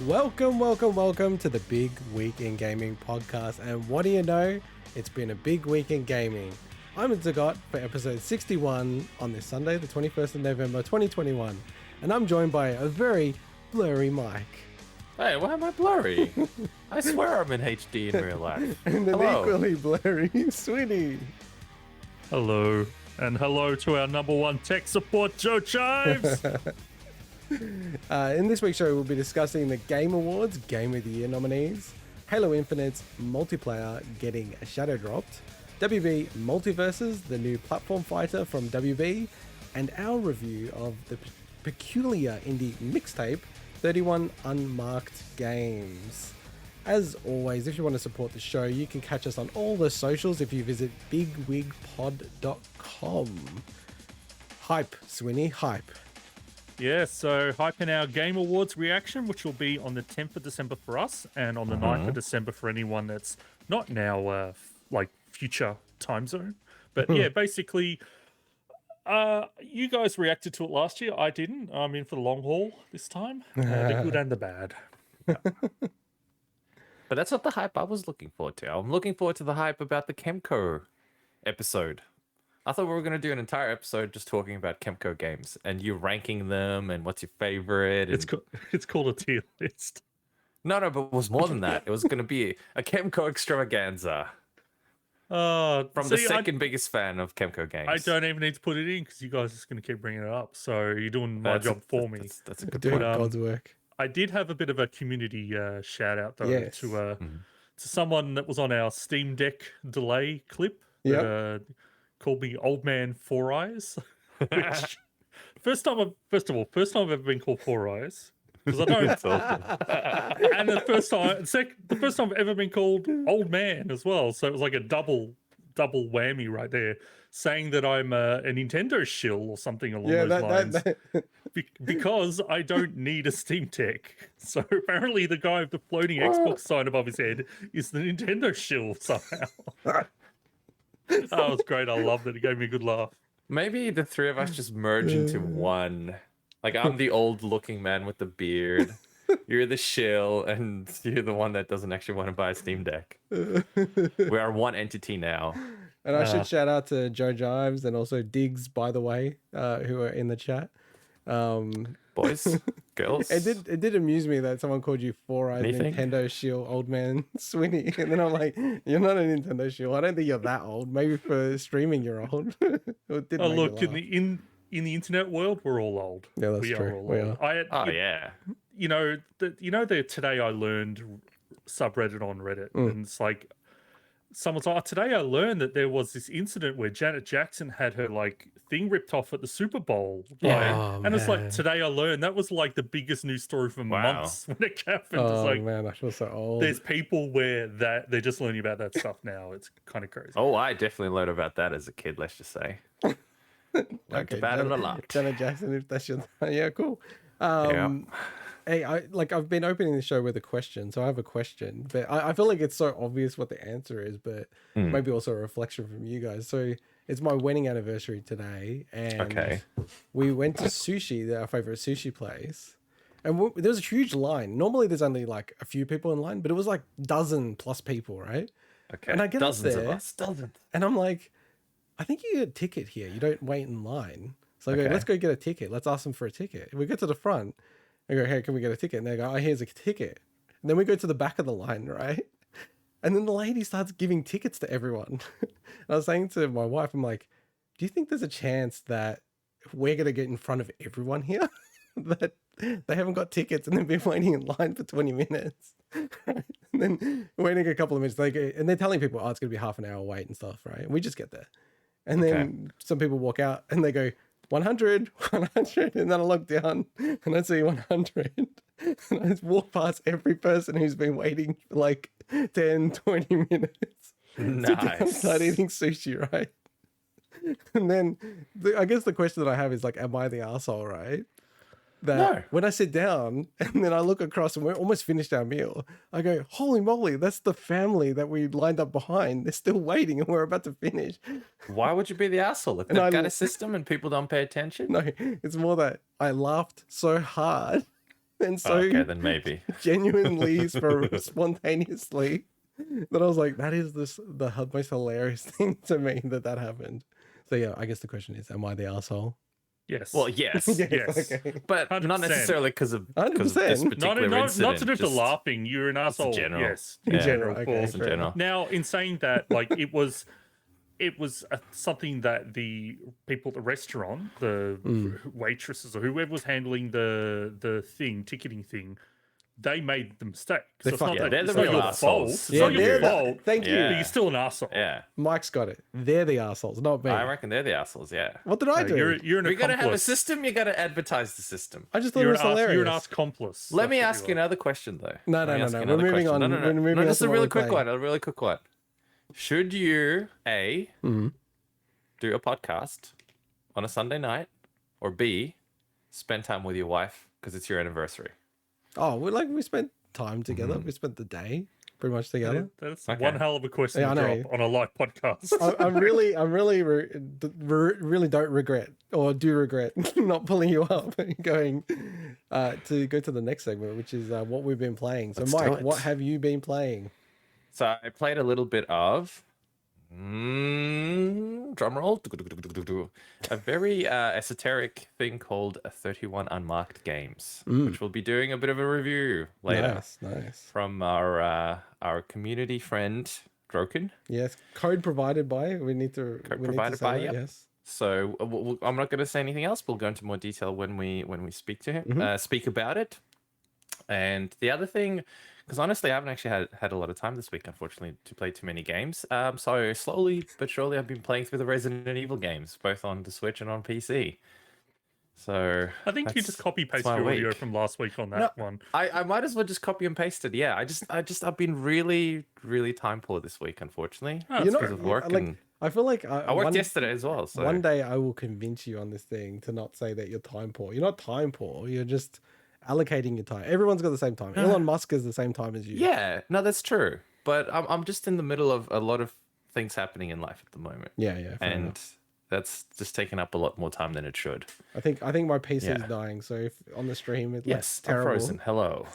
Welcome to the Big Week in Gaming podcast. And what do you know? It's been a big week in gaming. I'm Zagot for episode 61 on this Sunday, the 21st of November, 2021. And I'm joined by a very blurry Mike. Hey, why am I blurry? I swear I'm in HD in real life. And an equally blurry Sweeney. Hello. And hello to our number one tech support, Joe Chives. In this week's show, we'll be discussing the Game Awards Game of the Year nominees, Halo Infinite's multiplayer getting shadow dropped, WB Multiversus, the new platform fighter from WB, and our review of the peculiar indie mixtape, 31 Unmarked Games. As always, if you want to support the show, you can catch us on all the socials if you visit bigwigpod.com. Hype, Swinny, hype. Yeah, so hyping our Game Awards reaction, which will be on the 10th of December for us, and on the 9th of December for anyone that's not in our future time zone. But yeah, basically, you guys reacted to it last year. I didn't. I'm in for the long haul this time. The good and the bad. But that's not the hype I was looking forward to. I'm looking forward to the hype about the Kemco episode. I thought we were going to do an entire episode just talking about Kemco games and you ranking them and what's your favorite. And... It's called a tier list. No, but it was more than that. It was going to be a Kemco extravaganza. From the second biggest fan of Kemco games. I don't even need to put it in because you guys are just going to keep bringing it up. So you're doing my job for me. That's a good doing God's work. I did have a bit of a community shout out though to someone that was on our Steam Deck delay clip. Yeah. Called me Old Man Four Eyes. Which first time I've ever been called Four Eyes. Because I don't. And the first time I've ever been called Old Man as well. So it was like a double whammy right there, saying that I'm a Nintendo shill or something along those lines. Because I don't need a Steam Deck. So apparently the guy with the floating Xbox sign above his head is the Nintendo shill somehow. That was great. I loved it. It gave me a good laugh. Maybe the three of us just merge into one. Like, I'm the old-looking man with the beard. You're the shill, and you're the one that doesn't actually want to buy a Steam Deck. We are one entity now. And I should shout out to Joe Jives and also Diggs, by the way, who are in the chat. Boys, girls. It did amuse me that someone called you Four-Eyed Nintendo shill Old Man Swinny. And then I'm like, you're not a Nintendo shill. I don't think you're that old. Maybe for streaming you're old. Look, in the internet world, we're all old. Yeah, that's true. Are all old. Yeah. You know the Today I Learned subreddit on Reddit, and it's like someone's like, today I learned that there was this incident where Janet Jackson had her thing ripped off at the Super Bowl. And it's like, today I learned that was like the biggest news story for months when it happened. Oh, it's like, man, I feel so old. There's people where they're just learning about that stuff now. It's kind of crazy. Oh, I definitely learned about that as a kid, let's just say. Learned about it a lot. Janet Jackson, if that's your... Yeah, cool. Hey, I've been opening the show with a question, so I have a question, but I feel like it's so obvious what the answer is, but maybe also a reflection from you guys. So it's my wedding anniversary today, and we went to sushi, our favorite sushi place, and there was a huge line. Normally there's only like a few people in line, but it was like dozen plus people, right? Okay, and I get dozens up there, of us, dozens. And I'm like, I think you get a ticket here. You don't wait in line. So I go, let's go get a ticket. Let's ask them for a ticket. We get to the front. I go, hey, can we get a ticket? And they go, oh, here's a ticket. And then we go to the back of the line, right? And then the lady starts giving tickets to everyone. And I was saying to my wife, I'm like, do you think there's a chance that we're going to get in front of everyone here? That they haven't got tickets and they've been waiting in line for 20 minutes. Right? And then waiting a couple of minutes, and they're telling people, oh, it's going to be half an hour wait and stuff, right? And we just get there. And then some people walk out and they go, 100, and then I look down and I see 100, and I just walk past every person who's been waiting for like 10, 20 minutes to start eating sushi, right? And then I guess the question that I have is like, am I the asshole, right? that when I sit down and then I look across and we're almost finished our meal, I go, holy moly, that's the family that we lined up behind. They're still waiting and we're about to finish. Why would you be the asshole? If they've got a system and people don't pay attention? No, it's more that I laughed so hard and so Okay, then maybe. genuinely spontaneously that I was like, that is the most hilarious thing to me that happened. So yeah, I guess the question is, am I the asshole? Yes. Well, yes, Yes. Okay. but not 100%. necessarily because of this 100%. particular Not incident. to do with the just laughing. You're an asshole. general. Yes. In Yeah. general, okay, course. in fair general. enough. Now, in saying that, like it was something that the people at the restaurant, the waitresses or whoever was handling the ticketing thing, they made the mistake. So They it's not fucked that up. They're the it's not real your assholes. fault. It's Yeah, not your they're the- fault. thank you. Yeah. But you're still an asshole. Yeah, Mike's got it. They're the assholes, not me. I reckon they're the assholes. Yeah, What did I No, do? you're an we gotta have a accomplice. system. You gotta advertise the system. I just thought it was hilarious. You're an ass accomplice. Let me That's ask what you are. another question, though. No, Let me no, ask no, you no. another We're moving question. on. No, no, We're no. moving No, on just to a what really we're quick playing. one. A really quick one. Should you Mhm. do a podcast on a Sunday night, or B, spend time with your wife because it's your anniversary? Oh, we spent time together. We spent the day pretty much together. That's Okay. one hell of a question Yeah, to I know. drop on a live podcast. I'm really really don't regret or do regret not pulling you up and going to go to the next segment, which is what we've been playing. So, Let's do Mike, it. what have you been playing? So I played a little bit of drum roll, a very esoteric thing called 31 Unmarked Games, which we'll be doing a bit of a review later Nice. from our community friend Droqen. Yes, code provided by. We need to. Code we provided need to say by, that, yep. Yes. So I'm not going to say anything else. We'll go into more detail when we speak to him, speak about it. And the other thing, because honestly, I haven't actually had a lot of time this week, unfortunately, to play too many games. So slowly but surely, I've been playing through the Resident Evil games, both on the Switch and on PC. So I think you just copy paste your audio from last week on that one. I might as well just copy and paste it. Yeah, I've been really time poor this week, unfortunately. Oh, You're that's not because of work. like. And I feel like I worked yesterday as well. So one day I will convince you on this thing to not say that you're time poor. You're not time poor. You're just allocating your time. Everyone's got the same time. Elon Musk has the same time as you. yeah, no, that's true. But I'm just in the middle of a lot of things happening in life at the moment. Yeah. Fair And enough. that's just taking up a lot more time than it should. I think my PC is Yeah. dying. So if on the stream it looks Yes, I'm terrible, frozen. Hello.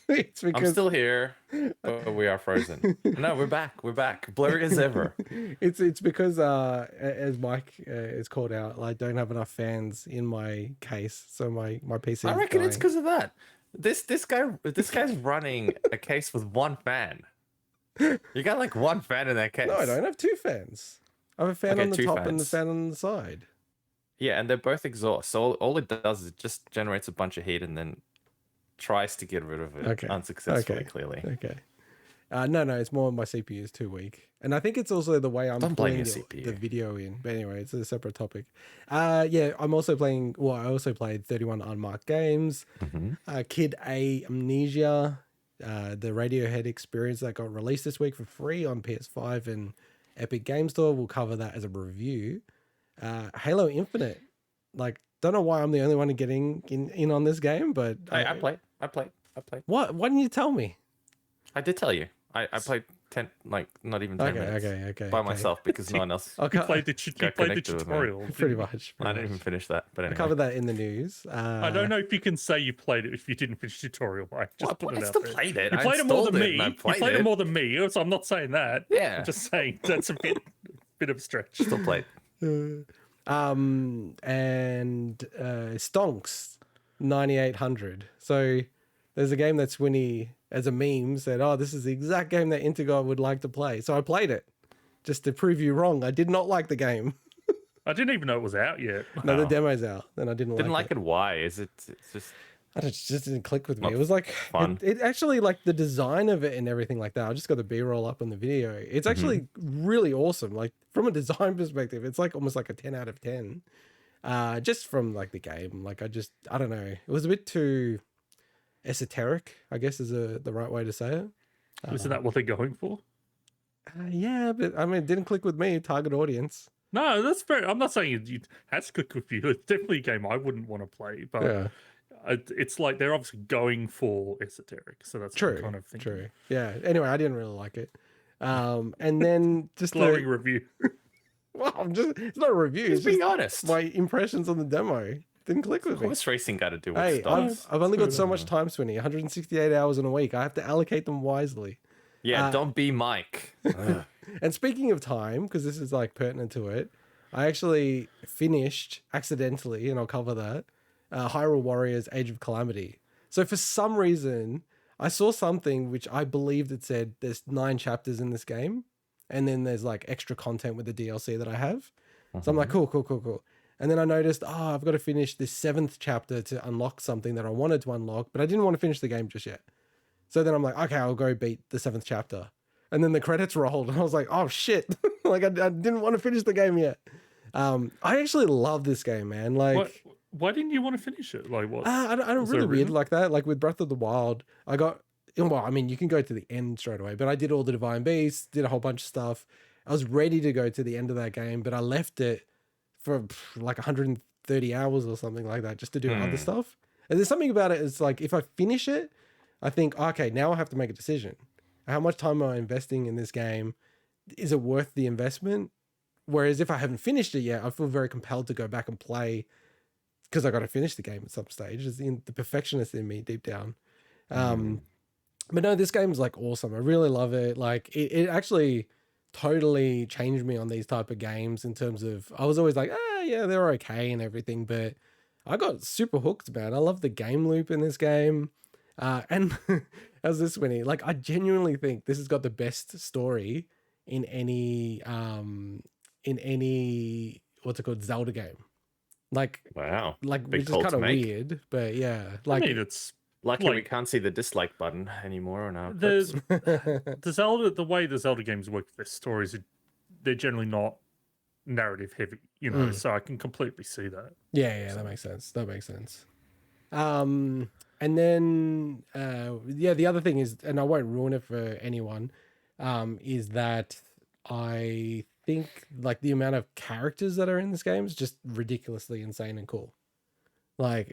it's I'm because still here, but we are frozen. No, we're back. We're back. Blurry as ever. it's because as Mike is called out, I don't have enough fans in my case, so my PC. I is reckon it's dying. because of that. This guy's running a case with one fan. You got like one fan in that case. No, I don't have two fans. I have a fan Okay, on the two top and the fans. fan on the side. Yeah, and they're both exhaust. So all it does is it just generates a bunch of heat and then tries to get rid of it Okay. unsuccessfully. Okay. Clearly. Okay. No, it's more my CPU is too weak, and I think it's also the way I'm Don't blame pulling your CPU. the video in. But anyway, it's a separate topic. Yeah, I'm also playing. Well, I also played 31 Unmarked Games, Kid A Mnesia, the Radiohead experience that got released this week for free on PS5 and Epic Game Store. We'll cover that as a review. Halo Infinite, like, don't know why I'm the only one getting in on this game, but I played. What? Why didn't you tell me? I did tell you. I played 10, like not even 10 minutes Okay. by myself because no one else. You played the connected with me. tutorial. Pretty didn't you? much. I didn't even finish that, but I anyway. covered that in the news. I don't know if you can say you played it if you didn't finish the tutorial, Mike. Just put I it out still there. played it. You I played it more than installed it me. and I You played played it it. more than me, so I'm not saying that. Yeah. I'm just saying that's a bit of a stretch. Still played. And Stonks 9800. So there's a game that Swinny, as a meme, said, "Oh, this is the exact game that Intergot would like to play." So I played it just to prove you wrong. I did not like the game. I didn't even know it was out yet. No, the Wow. demo's out, and I didn't like it. Why? Is it? It's just. It just didn't click with me. Not It was like fun. it actually, like the design of it and everything like that. I just got the B-roll up on the video. It's actually really awesome. Like from a design perspective, it's like almost like a 10 out of 10. Just from like the game. Like I don't know. It was a bit too esoteric, I guess is the right way to say it. Isn't that what they're going for? Yeah, but I mean, it didn't click with me. Target audience. No, that's fair. I'm not saying it has to click with you. It's definitely a game I wouldn't want to play, but Yeah, it's like they're obviously going for esoteric, so that's what I'm true. kind of thinking. True. Yeah. Anyway, I didn't really like it. And then just Glowing the, review. well, it's not a review. Just It's being just honest. my impressions on the demo. Didn't click with me. What's racing got to do with Hey, stuff? I've only got so much time, Swinny. 168 hours in a week. I have to allocate them wisely. Yeah, don't be Mike. And speaking of time, because this is like pertinent to it, I actually finished accidentally, and I'll cover that, Hyrule Warriors Age of Calamity. So for some reason, I saw something which I believed it said there's 9 chapters in this game, and then there's like extra content with the DLC that I have. So I'm like, cool. And then I noticed, I've got to finish this 7th chapter to unlock something that I wanted to unlock, but I didn't want to finish the game just yet. So then I'm like, okay, I'll go beat the 7th chapter. And then the credits rolled, and I was like, oh shit. Like I didn't want to finish the game yet. I actually love this game, man. Like, why didn't you want to finish it? Like what? I don't really weird like that. Like with Breath of the Wild, you can go to the end straight away, but I did all the Divine Beasts, did a whole bunch of stuff. I was ready to go to the end of that game, but I left it for like 130 hours or something like that just to do other stuff. And there's something about it. It's like, if I finish it, I think, okay, now I have to make a decision. How much time am I investing in this game? Is it worth the investment? Whereas if I haven't finished it yet, I feel very compelled to go back and play because I got to finish the game at some stage. It's in the perfectionist in me deep down. But no, this game is like awesome. I really love it. Like it actually totally changed me on these type of games in terms of, I was always like, yeah, they're okay and everything, but I got super hooked, man. I love the game loop in this game. And how's this, Winnie? Like, I genuinely think this has got the best story in any what's it called, Zelda game. Like, Wow. like Big which is call kind to of make. weird, but yeah. Like, I mean, it's Lucky we like- can't see the dislike button anymore on our the clips. the Zelda, the way the Zelda games work, their stories they're generally not narrative heavy, you know. So I can completely see that. yeah, that makes sense. That makes sense. And then the other thing is, and I won't ruin it for anyone, is that I think like the amount of characters that are in this game is just ridiculously insane and cool. Like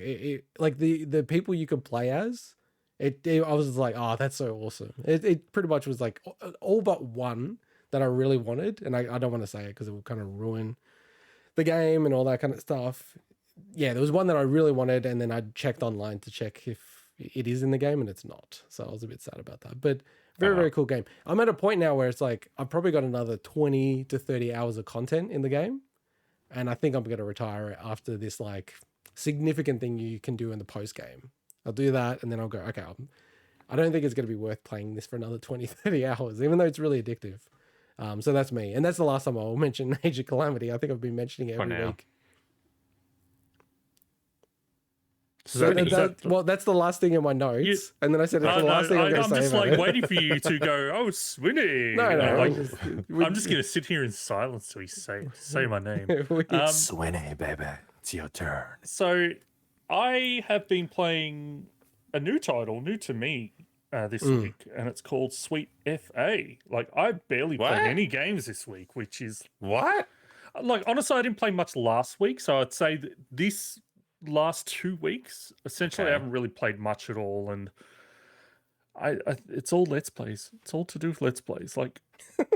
like the people you can play as, I was just like, oh, that's so awesome. It pretty much was like all but one that I really wanted, and I don't want to say it because it will kind of ruin the game and all that kind of stuff. Yeah, there was one that I really wanted, and then I checked online to check if it is in the game, and it's not. So I was a bit sad about that. But very cool game. I'm at a point now where it's like I've probably got another 20 to 30 hours of content in the game, and I think I'm going to retire it after this like significant thing you can do in the post game. I'll do that, and then I'll go, okay, I don't think it's going to be worth playing this for another 20, 30 hours, even though it's really addictive. So that's me. And that's the last time I'll mention Age of Calamity. I think I've been mentioning it every week. So that's the last thing in my notes. And then I said it's the last thing I'm going to say. I'm just like waiting for you to go, oh, Swinny. No. I'm just going to sit here in silence till you say my name. Swinny, baby. It's your turn. So I have been playing a new title, new to me, this week, and it's called Sweet FA. Like, I barely played any games this week, which is... What? Like, honestly, I didn't play much last week, so I'd say that this last 2 weeks, essentially, I haven't really played much at all, and it's all Let's Plays. It's all to do with Let's Plays. Like,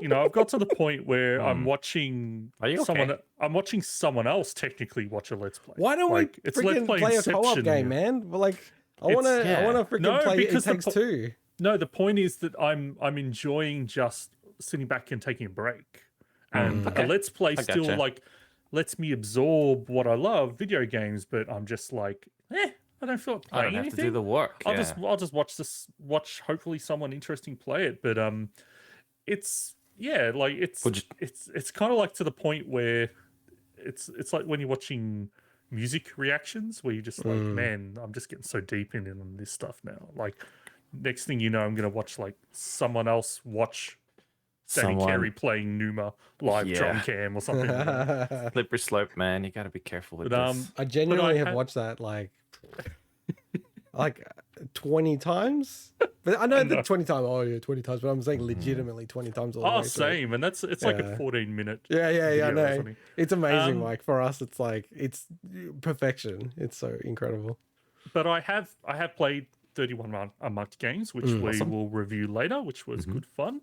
you know, I've got to the point where I'm watching I'm watching someone else technically watch a Let's Play. Why don't we freaking play a co-op game, man? Like, I want to freaking play It Takes Two. No, the point is that I'm enjoying just sitting back and taking a break. And a Let's Play still like lets me absorb what I love, video games, but I'm just like, I don't feel like playing anything. I don't have to do the work. I'll just watch hopefully someone interesting play it. But it's kind of like to the point where it's like when you're watching music reactions where you're just like, man, I'm just getting so deep in this stuff now. Like, next thing you know, I'm gonna watch like someone else watch Danny Carey playing Numa live drum cam or something. Slippery slope, man. You got to be careful with this. I genuinely have watched that like 20 times. But I know that 20 times. Oh yeah, 20 times. But I'm saying legitimately 20 times. All the way same. And it's like a 14-minute. Yeah. I know. It's amazing. Like for us, it's like it's perfection. It's so incredible. But I have played 31 Unmarked Games, which we will review later, which was good fun.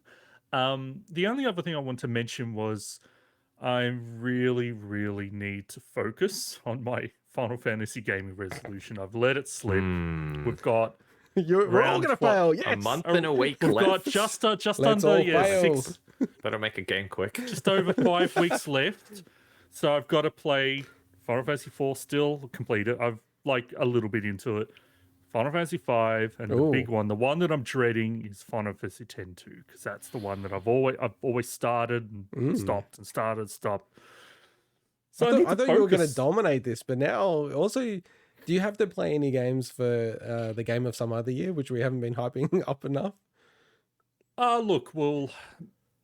The only other thing I want to mention was I really, really need to focus on my Final Fantasy gaming resolution. I've let it slip. We've got We're all gonna fail. Yes. A month and a week we've left. got just Let's under all fail. Better make a game quick. just over 5 weeks left. So I've got to play Final Fantasy 4 still complete it. I've like a little bit into it. Final Fantasy 5 and the big one, the one that I'm dreading is Final Fantasy 10 2, because that's the one that I've always started and stopped and started, stopped. So I thought you were going to dominate this, but now also, do you have to play any games for the game of some other year, which we haven't been hyping up enough? Look, well,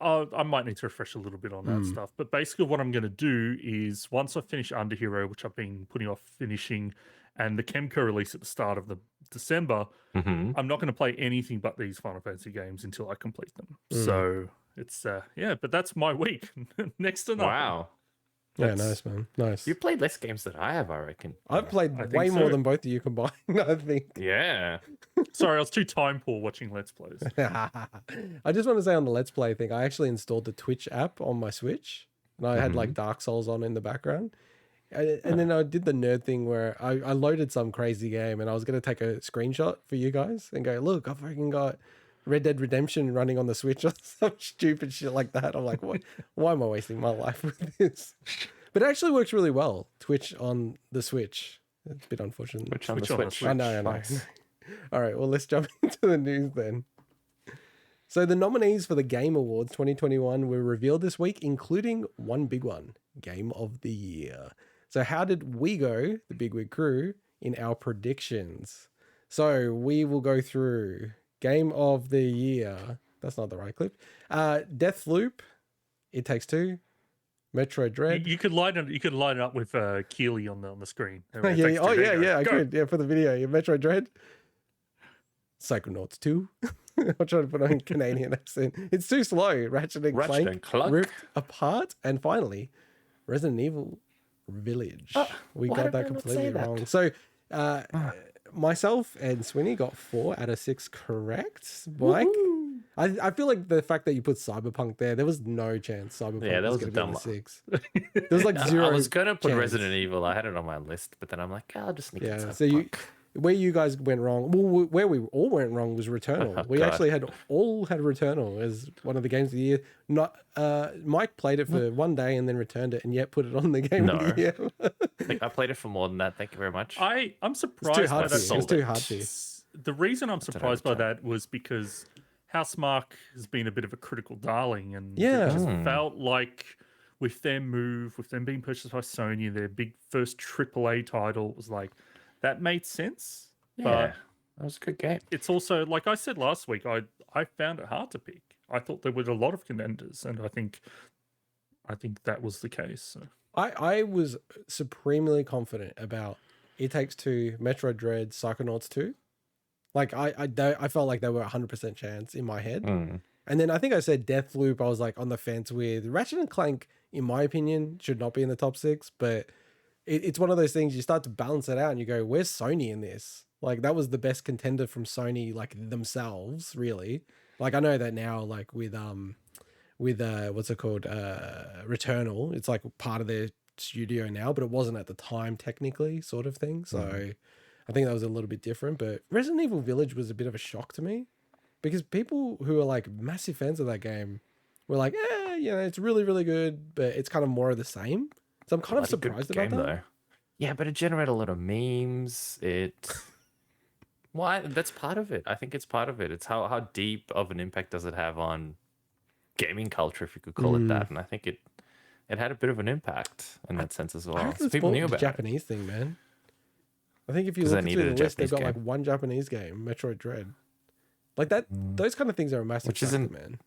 I might need to refresh a little bit on that stuff. But basically what I'm going to do is once I finish Underhero, which I've been putting off finishing, and the Chemco release at the start of the December, I'm not going to play anything but these Final Fantasy games until I complete them. So it's, but that's my week. Next to nothing. Wow. Yeah, nice, man. Nice. You played less games than I have, I reckon. I've played way more than both of you combined, I think. Yeah. Sorry, I was too time poor watching Let's Plays. I just want to say on the Let's Play thing, I actually installed the Twitch app on my Switch, and I had like Dark Souls on in the background. And then I did the nerd thing where I loaded some crazy game, and I was going to take a screenshot for you guys and go, look, I've freaking got Red Dead Redemption running on the Switch or some stupid shit like that. I'm like, what? Why am I wasting my life with this? But it actually works really well. Twitch on the Switch. It's a bit unfortunate. Twitch on the Switch. I know. Nice. All right, well, let's jump into the news then. So the nominees for the Game Awards 2021 were revealed this week, including one big one, Game of the Year. So how did we go, the Big Wig crew, in our predictions? So we will go through Game of the Year. That's not the right clip. Deathloop, It Takes Two, Metroid Dread. You could line it up with Keeley on the screen. I could. Yeah, for the video. Yeah, Metroid Dread. Psychonauts 2. I'm trying to put on a Canadian accent. It's too slow. Ratchet and Clank, Rift Apart, and finally, Resident Evil Village. We got that completely wrong. So, myself and Swinny got 4 out of 6 correct. Mike, I feel like the fact that you put Cyberpunk there was no chance Cyberpunk was going to be on 6. There was like zero. I was going to put chance. Resident Evil. I had it on my list, but then I'm like, I'll just sneak it. So where you guys went wrong, well, where we all went wrong was Returnal. We actually had Returnal as one of the games of the year. Not Mike played it for one day and then returned it, and yet put it on the game of the year. I played it for more than that. Thank you very much. I'm surprised by that. It was too hard for you. The reason I'm surprised by that was because Housemarque has been a bit of a critical darling, and it just felt like with their move, with them being purchased by Sony, their big first AAA title, was like, that made sense. Yeah, but that was a good game. It's also, like I said last week, I found it hard to pick. I thought there were a lot of contenders, and I think that was the case. So. I was supremely confident about It Takes Two, Metroid Dread, Psychonauts 2. Like I felt like they were 100% chance in my head. And then I think I said Deathloop. I was like on the fence with Ratchet and Clank. In my opinion, should not be in the top 6, but it's one of those things you start to balance it out and you go, where's Sony in this? Like that was the best contender from Sony, like themselves, really. Like I know that now, like with what's it called, Returnal, it's like part of their studio now, but it wasn't at the time technically, sort of thing. So I think that was a little bit different. But Resident Evil Village was a bit of a shock to me because people who are like massive fans of that game were like, it's really, really good, but it's kind of more of the same. So I'm kind of surprised about that. Though. Yeah, but it generated a lot of memes. That's part of it. I think it's part of it. It's how deep of an impact does it have on gaming culture, if you could call it that. And I think it had a bit of an impact in that sense as well. So people knew about the Japanese thing, man. I think if you look through the list, they've got like one Japanese game, Metroid Dread. Like that, those kind of things are a massive factor, man.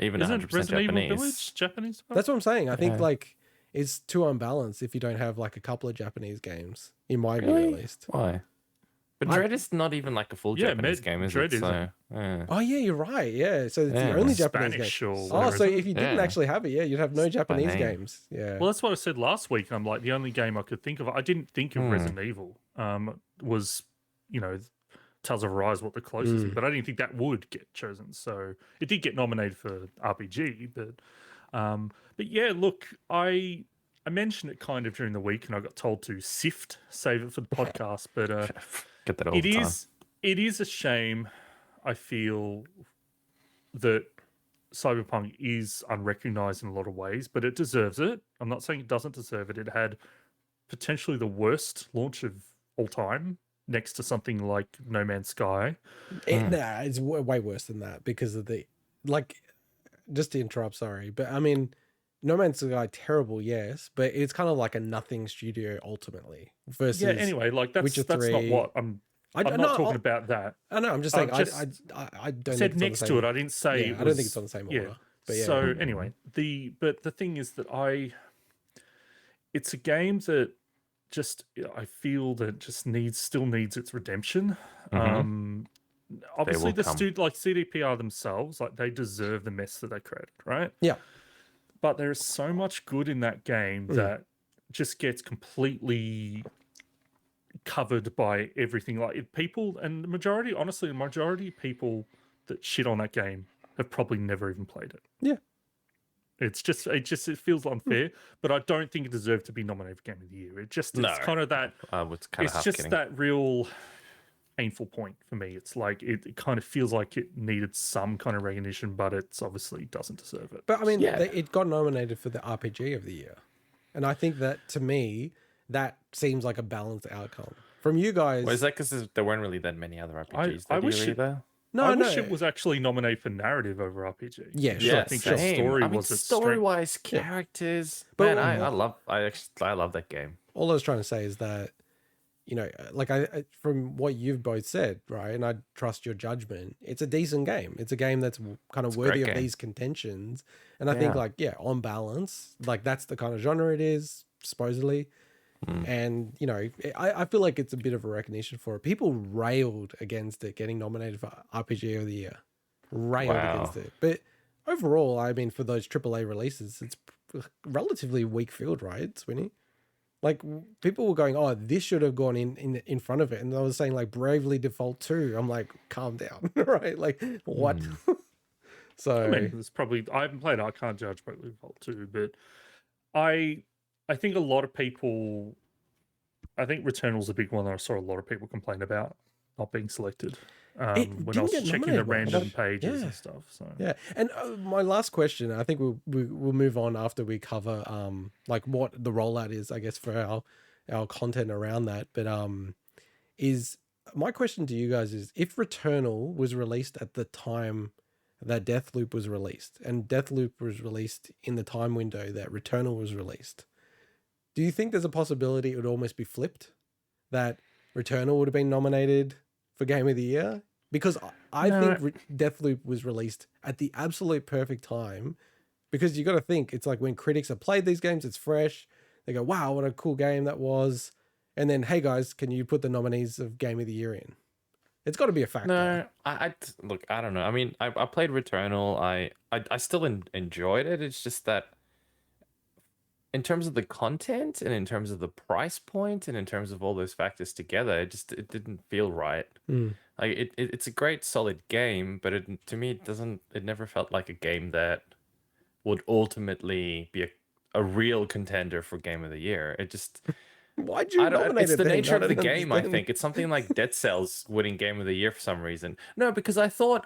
Even 100% Resident Japanese. Evil Village Japanese? That's what I'm saying. I think like it's too unbalanced if you don't have like a couple of Japanese games, in my view at least. Why? But Dread is not even like a full Japanese game, is it? So, Oh yeah, you're right. Yeah, so it's the only Japanese game. Oh, so if you didn't actually have it, you'd have no Japanese games. Yeah. Well, that's what I said last week. I'm like, the only game I could think of, I didn't think of Resident Evil. Was Tales of Arise what the closest thing, but I didn't think that would get chosen. So it did get nominated for RPG, but yeah, look, I I mentioned it kind of during the week, and I got told to save it for the podcast. But Get that all the time. it is a shame. I feel that Cyberpunk is unrecognized in a lot of ways, but it deserves it. I'm not saying it doesn't deserve it. It had potentially the worst launch of all time, next to something like No Man's Sky. Nah, it's way worse than that because of the just to interrupt, sorry, but I mean, No Man's Sky terrible, yes, but it's kind of like a nothing studio ultimately versus Anyway, like that's Witcher not 3. what I'm not talking about that. I know, I'm just saying, I don't said think next to it. I didn't say I don't think it's on the same order. But yeah. So anyway, the thing is that it's a game that just I feel that just still needs its redemption. Obviously the like CDPR themselves, like they deserve the mess that they created, right? Yeah. But there is so much good in that game that just gets completely covered by everything. Like people, and the majority of people that shit on that game have probably never even played it. Yeah. It feels unfair, but I don't think it deserved to be nominated for Game of the Year. It's kind of that. It's just that real painful point for me. It's like it kind of feels like it needed some kind of recognition, but it's obviously doesn't deserve it. But I mean, it got nominated for the RPG of the year, and I think that to me that seems like a balanced outcome from you guys. Well, is that because there weren't really that many other RPGs that year either? I wish it was actually nominated for narrative over RPG. Yeah, sure. I think the story was its story-wise, characters. Yeah. Man, I love that game. All I was trying to say is that, you know, like I from what you've both said, right, and I trust your judgment, it's a decent game. It's a game that's kind of worthy of these contentions. And I think on balance, like that's the kind of genre it is, supposedly. And, you know, I feel like it's a bit of a recognition for it. People railed against it getting nominated for RPG of the year. Against it. But overall, I mean, for those AAA releases, it's relatively weak field, right, Swinny? Like, people were going, oh, this should have gone in front of it. And I was saying, like, Bravely Default 2. I'm like, calm down, right? Like, what? So... I mean, it's probably... I haven't played it. I can't judge Bravely Default 2, but I think a lot of people... I think Returnal's a big one that I saw a lot of people complain about not being selected when I was checking the random pages and stuff. So yeah, and my last question, I think we'll move on after we cover like what the rollout is, I guess, for our content around that. But is my question to you guys is, if Returnal was released at the time that Deathloop was released, and Deathloop was released in the time window that Returnal was released, do you think there's a possibility it would almost be flipped? That Returnal would have been nominated for Game of the Year? Because I think Deathloop was released at the absolute perfect time. Because you got to think, it's like when critics have played these games, it's fresh. They go, wow, what a cool game that was. And then, hey guys, can you put the nominees of Game of the Year in? It's got to be a factor. No, look, I don't know. I mean, I played Returnal. I still enjoyed it. It's just that in terms of the content and in terms of the price point and in terms of all those factors together, it didn't feel right. Like it's a great solid game, but to me it never felt like a game that would ultimately be a real contender for Game of the Year. It just why'd you nominate it's it the then? nature of the game, I think. It's something like Dead Cells winning Game of the Year for some reason. No, because I thought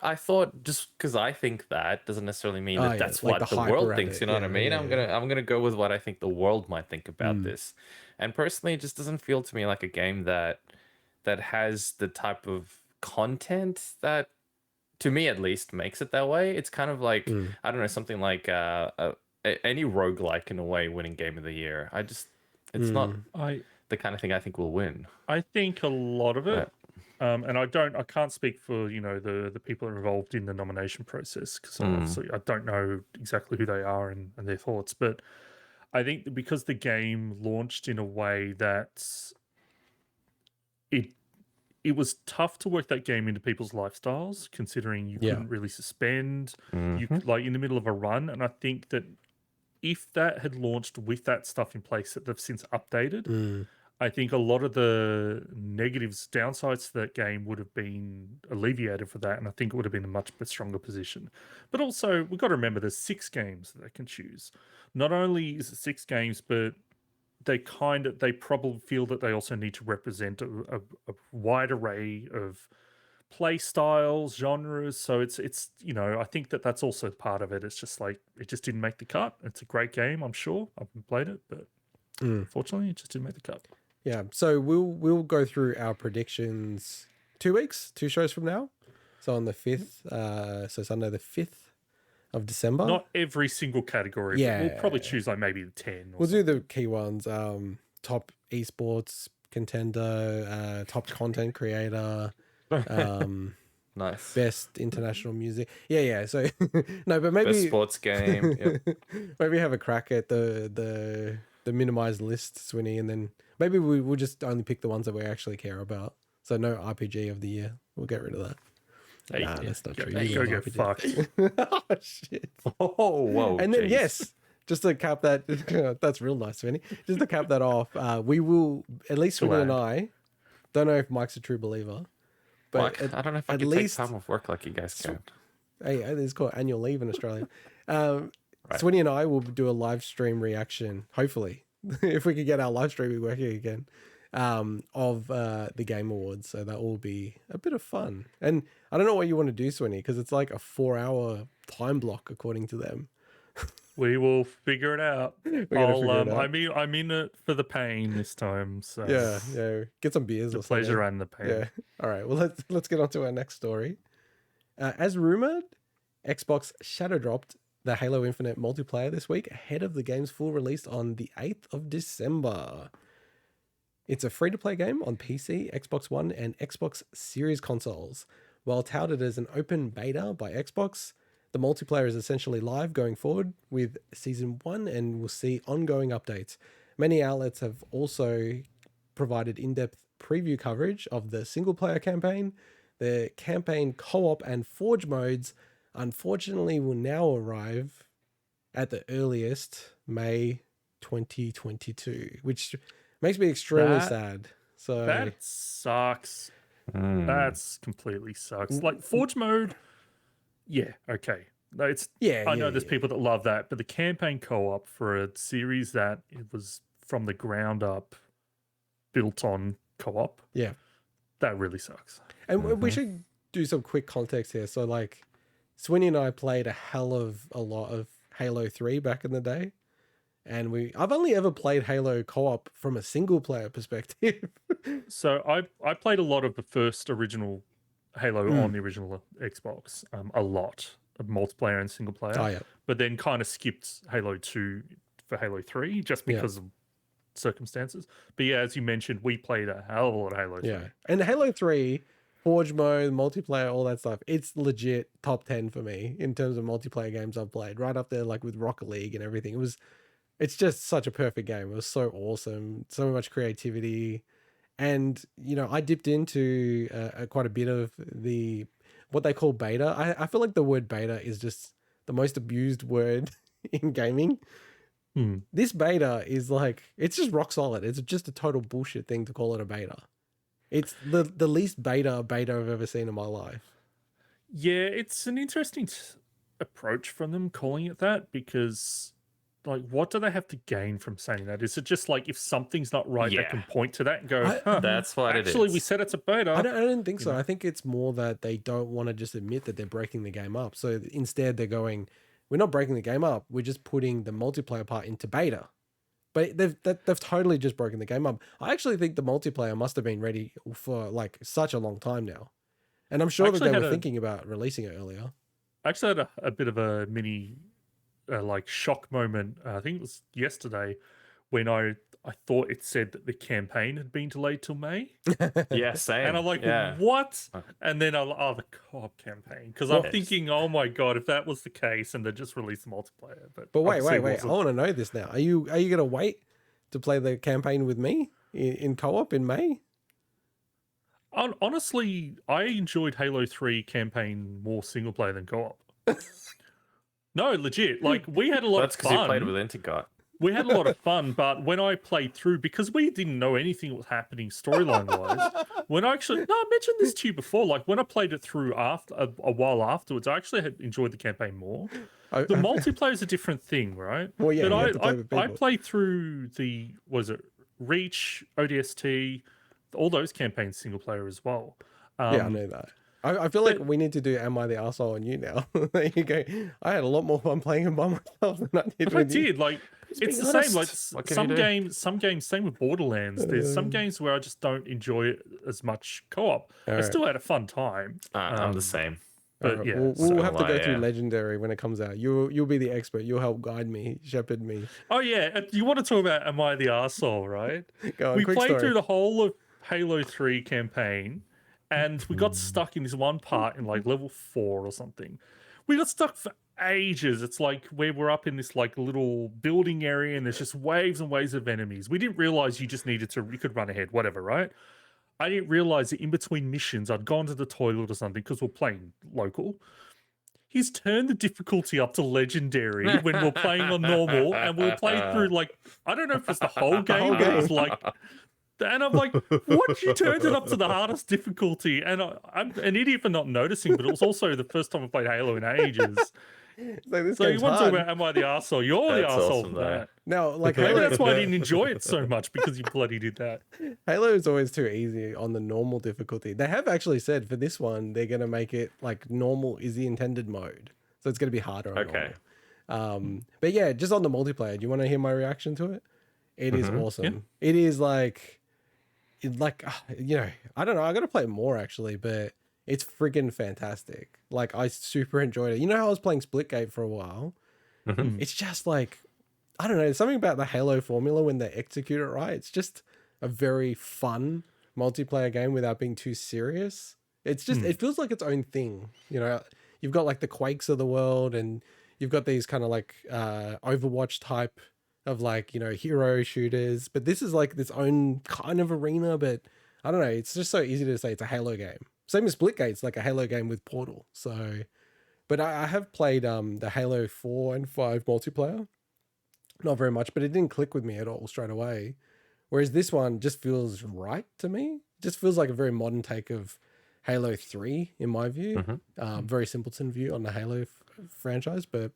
just because I think that doesn't necessarily mean that that's like what the world thinks. You know what I mean? I'm gonna go with what I think the world might think about this. And personally, it just doesn't feel to me like a game that has the type of content that, to me at least, makes it that way. It's kind of like I don't know, something like any roguelike in a way winning Game of the Year. It's not the kind of thing I think will win. I think a lot of it, and I can't speak for the people involved in the nomination process because obviously I don't know exactly who they are and their thoughts, but I think that because the game launched in a way that it was tough to work that game into people's lifestyles, considering you couldn't really suspend, you like in the middle of a run, and I think that if that had launched with that stuff in place that they've since updated, I think a lot of the negatives, downsides to that game would have been alleviated for that, and I think it would have been a much stronger position. But also, we've got to remember there's 6 games that they can choose. Not only is it 6 games, but they probably feel that they also need to represent a wide array of play styles, genres. So it's I think that's also part of it. It's just like it just didn't make the cut. It's a great game, I'm sure. I haven't played it, but unfortunately, it just didn't make the cut. Yeah, so we'll go through our predictions 2 weeks, 2 shows from now. So on the 5th, so Sunday the 5th of December. Not every single category. Yeah. But we'll probably choose like maybe 10. We'll do the key ones. Top esports contender, top content creator, nice. best international music. Yeah. So no, but maybe best sports game. Yep. Maybe have a crack at the minimized list, Swinny, and then maybe we'll just only pick the ones that we actually care about. So no RPG of the year. We'll get rid of that. Hey, nah, that's not true. Go get fucked. Oh, shit. Oh, whoa. And then, geez. yes, just to cap that, that's real nice, Swinny. Just to cap that off, we will, at least Swinny and I, don't know if Mike's a true believer, but Mike, I don't know if I at can least, take time off work like you guys can. Hey, it's called annual leave in Australia. Right. Swinny and I will do a live stream reaction, hopefully, if we could get our live streaming working again, of the Game Awards. So that will be a bit of fun. And I don't know what you want to do, Swinny, because it's like a 4-hour time block according to them. We will figure it out. I'm in it for the pain this time. So yeah. Get some beers. The or something. pleasure and the pain. Yeah. All right. Well, let's get on to our next story. As rumored, Xbox shadow dropped the Halo Infinite multiplayer this week ahead of the game's full release on the 8th of December. It's a free-to-play game on PC, Xbox One, and Xbox Series consoles. While touted as an open beta by Xbox, the multiplayer is essentially live going forward with Season 1 and will see ongoing updates. Many outlets have also provided in-depth preview coverage of the single-player campaign. The campaign co-op and forge modes, unfortunately, will now arrive at the earliest May 2022, which makes me extremely sad. So that sucks. That's completely sucks. Like forge mode, yeah, okay. No, it's I know there's people that love that, but the campaign co-op for a series that it was from the ground up built on co-op, that really sucks. And we should do some quick context here. So like Swinny and I played a hell of a lot of Halo 3 back in the day. And I've only ever played Halo co-op from a single player perspective. So I played a lot of the first original Halo on the original Xbox, a lot of multiplayer and single player, but then kind of skipped Halo 2 for Halo 3 just because of circumstances. But yeah, as you mentioned, we played a hell of a lot of Halo 3. Yeah, and Halo 3, Forge mode, multiplayer, all that stuff, it's legit top 10 for me in terms of multiplayer games I've played, right up there like with Rocket League and everything. It's just such a perfect game. It was so awesome, so much creativity. And, I dipped into quite a bit of what they call beta. I feel like the word beta is just the most abused word in gaming. This beta is like, it's just rock solid. It's just a total bullshit thing to call it a beta. It's the least beta I've ever seen in my life. Yeah, it's an interesting approach from them calling it that because... like, what do they have to gain from saying that? Is it just like if something's not right, they can point to that and go, that's what it is. Actually, we said it's a beta. I don't think so. I think it's more that they don't want to just admit that they're breaking the game up. So instead, they're going, we're not breaking the game up. We're just putting the multiplayer part into beta. But they've totally just broken the game up. I actually think the multiplayer must have been ready for like such a long time now. And I'm sure that they were thinking about releasing it earlier. I actually had a bit of a mini... like shock moment. I think it was yesterday when I thought it said that the campaign had been delayed till May. Yeah, same. And I'm like, what? And then the co-op campaign, because I'm thinking, oh my god, if that was the case, and they just released the multiplayer. But wait, I want to know this now. Are you gonna wait to play the campaign with me in co-op in May? Honestly, I enjoyed Halo 3 campaign more single player than co-op. No, legit. Like we had a lot of fun. That's because you played with Intergot. we had a lot of fun, but when I played through, because we didn't know anything was happening storyline wise, when I actually, no, I mentioned this to you before, like when I played it through after a while afterwards, I actually had enjoyed the campaign more. The multiplayer is a different thing, right? Well, yeah, but you have to play with I people. played through Reach, ODST, all those campaigns single player as well. Yeah, I know that. I feel like we need to do Am I the Arsehole on You now. There you go. I had a lot more fun playing it by myself than I did with you. Like, it's the same. Like some games, same with Borderlands. There's some games where I just don't enjoy it as much co-op. I still had a fun time. I'm the same. But yeah, we'll have to go through Legendary when it comes out. You'll be the expert. You'll help guide me, shepherd me. Oh yeah, you want to talk about Am I the Arsehole, right? Go on, we quick played story. through the whole of Halo 3 campaign, and we got stuck in this one part in like level 4 or something. We got stuck for ages. It's like where we're up in this like little building area, and there's just waves and waves of enemies. We didn't realize you could run ahead, whatever, right? I didn't realize that in between missions, I'd gone to the toilet or something because we're playing local. He's turned the difficulty up to legendary when we're playing on normal, and we're playing through like, I don't know if it's the whole game, but it's like, and I'm like, what? You turned it up to the hardest difficulty, and I'm an idiot for not noticing. But it was also the first time I played Halo in ages. So you want to talk about Am I the Arsehole? You're the Arsehole for that. No, like Maybe Halo, that's why I didn't enjoy it so much, because you bloody did that. Halo is always too easy on the normal difficulty. They have actually said for this one they're gonna make it like normal is the intended mode, so it's gonna be harder. On normal. But yeah, just on the multiplayer. Do you want to hear my reaction to it? It is awesome. Yeah. It is like, you know, I don't know. I got to play it more actually, but it's friggin' fantastic. Like I super enjoyed it. You know how I was playing Splitgate for a while? It's just like, I don't know, there's something about the Halo formula when they execute it right. It's just a very fun multiplayer game without being too serious. It's just, it feels like its own thing. You know, you've got like the Quakes of the world, and you've got these kind of like Overwatch type of like, you know, hero shooters. But this is like its own kind of arena, but I don't know. It's just so easy to say it's a Halo game. Same as Splitgate's like a Halo game with Portal. So, but I have played the Halo 4 and 5 multiplayer. Not very much, but it didn't click with me at all straight away. Whereas this one just feels right to me. It just feels like a very modern take of Halo 3 in my view. Very simpleton view on the Halo franchise, but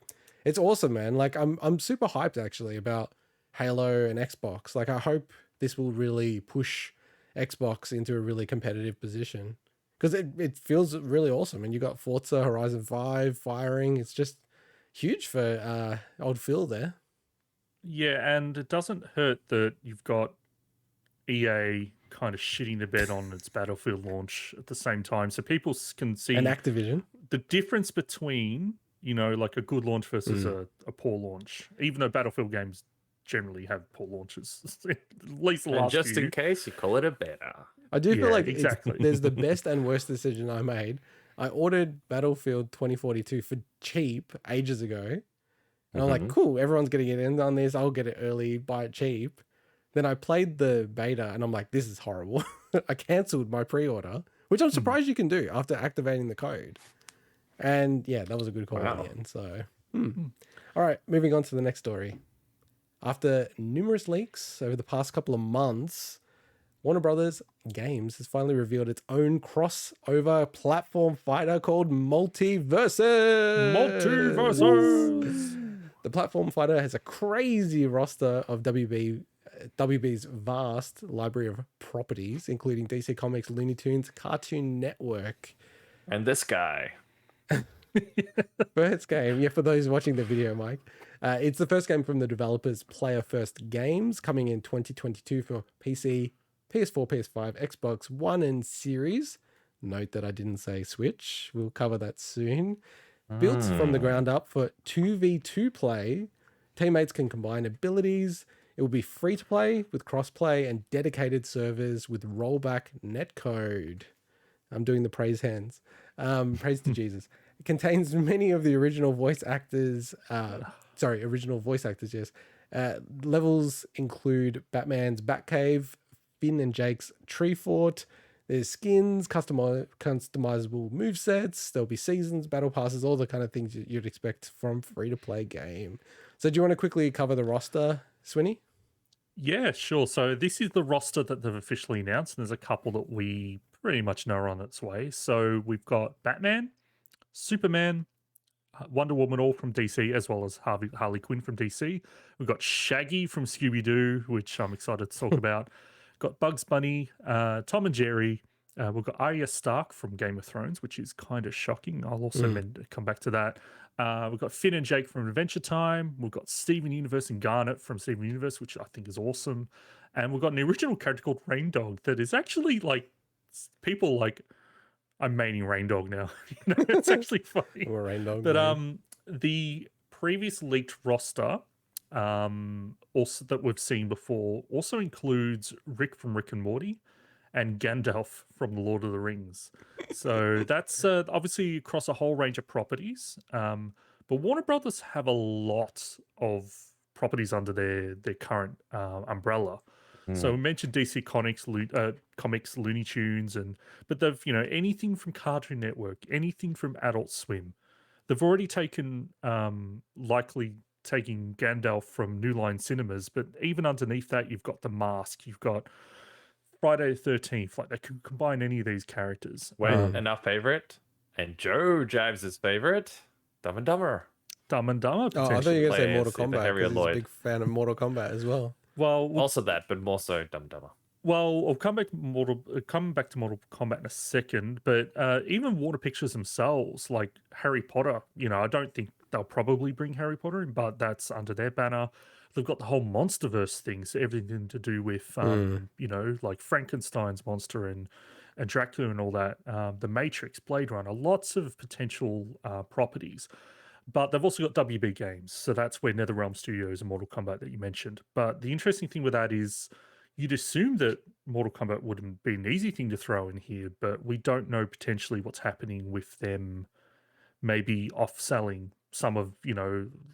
it's awesome, man. Like I'm super hyped actually about Halo and Xbox. Like I hope this will really push Xbox into a really competitive position, because it feels really awesome. And you got Forza Horizon 5 firing. It's just huge for old Phil there. Yeah, and it doesn't hurt that you've got EA kind of shitting the bed on its Battlefield launch at the same time, so people can see and Activision the difference between, you know, like a good launch versus a poor launch. Even though Battlefield games generally have poor launches, at least the last just few. in case, you call it a beta. I do feel like exactly. there's the best and worst decision I made. I ordered Battlefield 2042 for cheap ages ago. And I'm like, cool, everyone's going to get in on this. I'll get it early, buy it cheap. Then I played the beta and I'm like, this is horrible. I cancelled my pre-order, which I'm surprised you can do after activating the code. And yeah, that was a good call in the end. So, all right, moving on to the next story. After numerous leaks over the past couple of months, Warner Brothers Games has finally revealed its own crossover platform fighter called Multiversus. The platform fighter has a crazy roster of WB's vast library of properties, including DC Comics, Looney Tunes, Cartoon Network. And this guy. First game, yeah, for those watching the video, Mike. It's the first game from the developers Player First Games, coming in 2022 for PC, PS4, PS5, Xbox One, and Series. Note that I didn't say Switch. We'll cover that soon. Built from the ground up for 2v2 play, teammates can combine abilities. It will be free to play with crossplay and dedicated servers with rollback netcode. I'm doing the praise hands. Praise to Jesus. It contains many of the original voice actors. Yes. Levels include Batman's Batcave, Finn and Jake's Tree Fort. There's skins, customizable movesets. There'll be seasons, battle passes, all the kind of things you'd expect from free-to-play game. So do you want to quickly cover the roster Swinny? Yeah, sure. So this is the roster that they've officially announced, and there's a couple that we pretty much know are on its way. So we've got Batman, Superman, Wonder Woman, all from DC, as well as Harley Quinn from DC. We've got Shaggy from Scooby Doo, which I'm excited to talk about. Got Bugs Bunny, Tom and Jerry. We've got Arya Stark from Game of Thrones, which is kind of shocking. I'll also come back to that. We've got Finn and Jake from Adventure Time. We've got Steven Universe and Garnet from Steven Universe, which I think is awesome. And we've got an original character called Rain Dog that is actually like people like. I'm maining Rain Dog now. It's actually funny. Or Rain Dog. But the previous leaked roster, also that we've seen before, also includes Rick from Rick and Morty and Gandalf from The Lord of the Rings. So that's obviously across a whole range of properties. But Warner Brothers have a lot of properties under their current umbrella. So we mentioned DC Comics, Looney Tunes, but they've anything from Cartoon Network, anything from Adult Swim. They've already taken likely taking Gandalf from New Line Cinemas, but even underneath that, you've got The Mask, you've got Friday the 13th. Like they could combine any of these characters. Wait, and our favorite, and Joe Jives' favorite, Dumb and Dumber. Dumb and Dumber. Oh, I thought you were going to say Mortal Players, Kombat. Harry 'Cause he's a Lloyd. big fan of Mortal Kombat as well. Well, Also that, but more so Dumb and Dumber. Well, I'll come back to Mortal Kombat in a second, but even Warner Pictures themselves, like Harry Potter, I don't think they'll probably bring Harry Potter in, but that's under their banner. They've got the whole MonsterVerse thing, so everything to do with, like Frankenstein's monster and Dracula and all that. The Matrix, Blade Runner, lots of potential properties. But they've also got WB Games, so that's where NetherRealm Studios and Mortal Kombat that you mentioned. But the interesting thing with that is you'd assume that Mortal Kombat wouldn't be an easy thing to throw in here, but we don't know potentially what's happening with them maybe off-selling some of,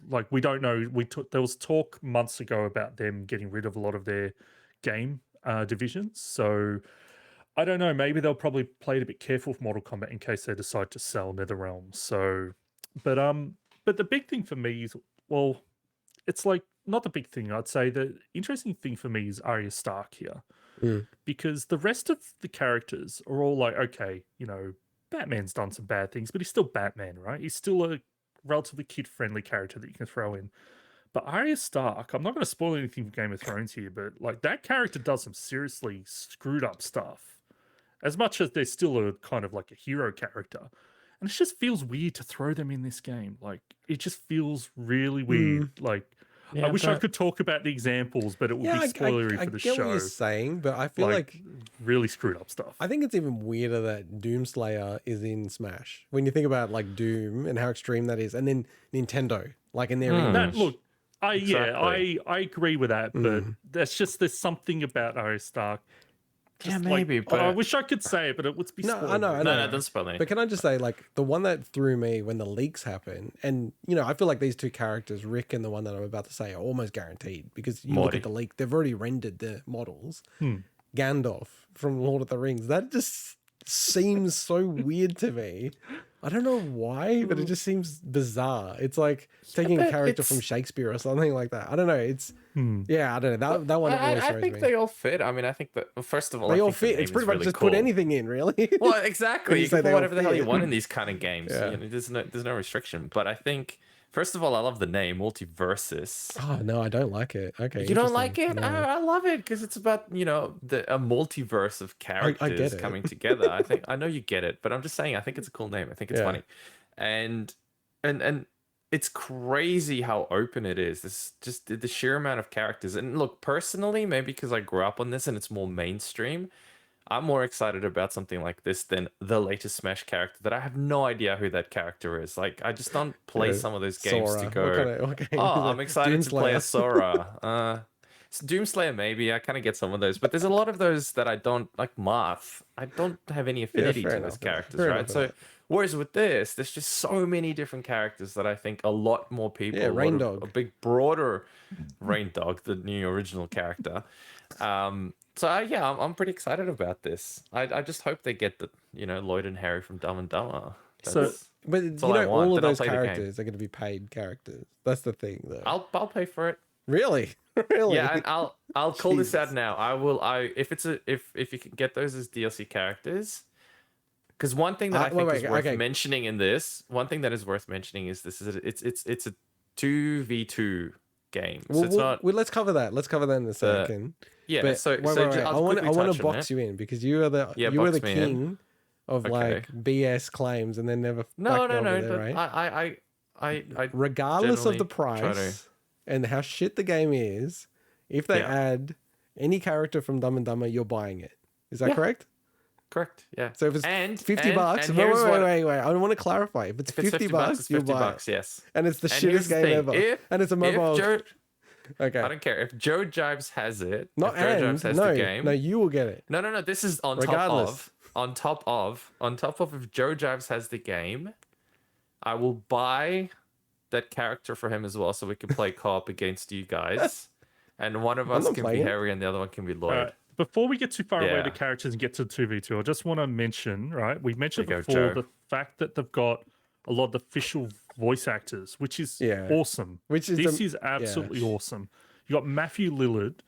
like we don't know. There was talk months ago about them getting rid of a lot of their game divisions. So I don't know, maybe they'll probably play it a bit careful with Mortal Kombat in case they decide to sell NetherRealm. So, but the big thing for me is, well, it's like not the big thing. I'd say the interesting thing for me is Arya Stark here, because the rest of the characters are all like, okay, Batman's done some bad things, but he's still Batman, right? He's still a relatively kid-friendly character that you can throw in. But Arya Stark, I'm not going to spoil anything from Game of Thrones here, but like that character does some seriously screwed up stuff. As much as they're still a kind of like a hero character. And it just feels weird to throw them in this game. Like, it just feels really weird. Like, I wish I could talk about the examples, but it would be spoilery for the show. I get what you're saying, but I feel like really screwed up stuff. I think it's even weirder that Doomslayer is in Smash. When you think about like Doom and how extreme that is, and then Nintendo, like in their image. Look, I agree with that, but there's something about Arya Stark. Yeah, maybe. But I wish I could say it, but it would be spoilery. I know. No, don't spoil anything. But can I just say, like, the one that threw me when the leaks happen, and, I feel like these two characters, Rick and the one that I'm about to say, are almost guaranteed because you look at the leak, they've already rendered the models. Gandalf from Lord of the Rings, that just seems so weird to me. I don't know why, but it just seems bizarre. It's like taking a character from Shakespeare or something like that. I don't know. It's I don't know. That one always throws me. I think they all fit. I mean, I think that first of all, they all fit. It's pretty much just put anything in, really. Well, exactly. You can put whatever the hell you want in these kind of games. Yeah. There's no restriction. But I think first of all, I love the name Multiversus. Oh no, I don't like it. Okay, you don't like it? No. I love it because it's about a multiverse of characters I get it. coming together. I know you get it, but I'm just saying I think it's a cool name. I think it's funny, and it's crazy how open it is. This just the sheer amount of characters. And look, personally, maybe because I grew up on this and it's more mainstream, I'm more excited about something like this than the latest Smash character that I have no idea who that character is. Like, I just don't play some of those games Sora. to go, What game oh, is I'm that? excited to play Doomslayer. a Sora. Doomslayer, maybe. I kind of get some of those. But there's a lot of those that I don't, like Marth. I don't have any affinity to those characters, right? So, whereas with this, there's just so many different characters that I think a lot more people... Yeah, Rain Dog. A big, broader Rain Dog, the new original character. So I'm pretty excited about this. I just hope they get the Lloyd and Harry from Dumb and Dumber. But all of those characters are going to be paid characters. That's the thing, though. I'll pay for it. Really? Really? Yeah, and I'll call this out Jesus. now. If you can get those as DLC characters. Because one thing that I think is worth mentioning in this, one thing that is worth mentioning is it's a 2v2 game. So it's not. Let's cover that. Let's cover that in a second. Yeah. But so I want to box you in because you are the king of like BS claims and then never. No. Right? I regardless of the price and how shit the game is, if they add any character from Dumb and Dumber, you're buying it. Is that correct? Correct. Yeah. So if it's $50, wait. I want to clarify. If it's $50, it's you'll $50, buy it. yes. And it's the shittest game ever. And it's a mobile. Okay. I don't care if Joe Jives has it. Not if Joe Jives has the game. No, you will get it. No. This is on top of if Joe Jives has the game, I will buy that character for him as well, so we can play co-op against you guys, and one of us can be Harry and the other one can be Lloyd. Before we get too far away the characters and get to 2v2, I just want to mention, right? We mentioned before the fact that they've got a lot of the official voice actors, which is awesome. This is absolutely awesome. You got Matthew Lillard.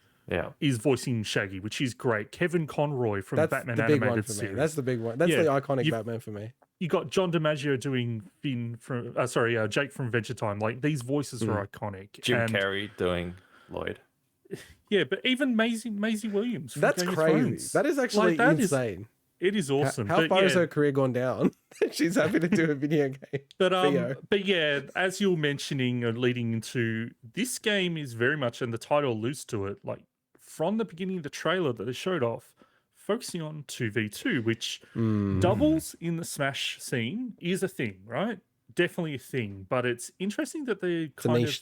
Is voicing Shaggy, which is great. Kevin Conroy from Batman Animated Series. That's the big one. That's the iconic Batman for me. You got John DiMaggio doing Finn from Jake from Adventure Time. Like, these voices are iconic. Jim Carrey doing Lloyd. Yeah, but even Maisie Williams. That's crazy. That is actually insane. It is awesome. How far has her career gone down? She's happy to do a video game. But yeah, as you're mentioning or leading into, this game is very much, and the title alludes to it, like from the beginning of the trailer that they showed off, focusing on 2v2, which doubles in the Smash scene is a thing, right? Definitely a thing. But it's interesting that they're kind of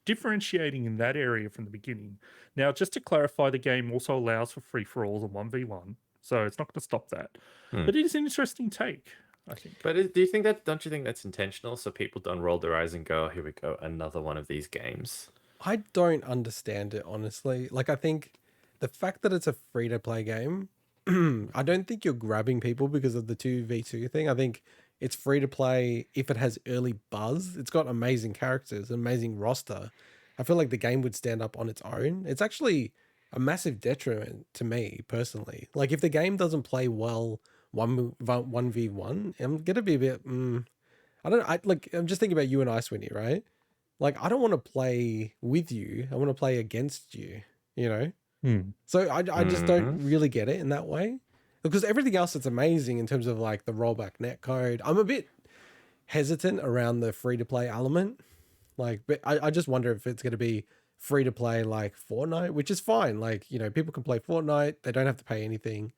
differentiating in that area from the beginning. Now, just to clarify, the game also allows for free-for-alls and 1v1. So it's not going to stop that. But it is an interesting take, I think. But don't you think that's intentional? So people don't roll their eyes and go, oh, here we go, another one of these games. I don't understand it, honestly. Like, I think the fact that it's a free-to-play game, I don't think you're grabbing people because of the 2v2 thing. I think it's free-to-play if it has early buzz. It's got amazing characters, amazing roster. I feel like the game would stand up on its own. It's actually a massive detriment to me, personally. Like, if the game doesn't play well 1v1, I'm going to be a bit... I'm just thinking about you and I, Swinny, right? Like, I don't want to play with you. I want to play against you, you know? So I just don't really get it in that way. Because everything else is amazing in terms of, like, the rollback netcode. I'm a bit hesitant around the free-to-play element. Like, but I just wonder if it's going to be free-to-play like Fortnite, which is fine. Like, you know, people can play Fortnite. They don't have to pay anything.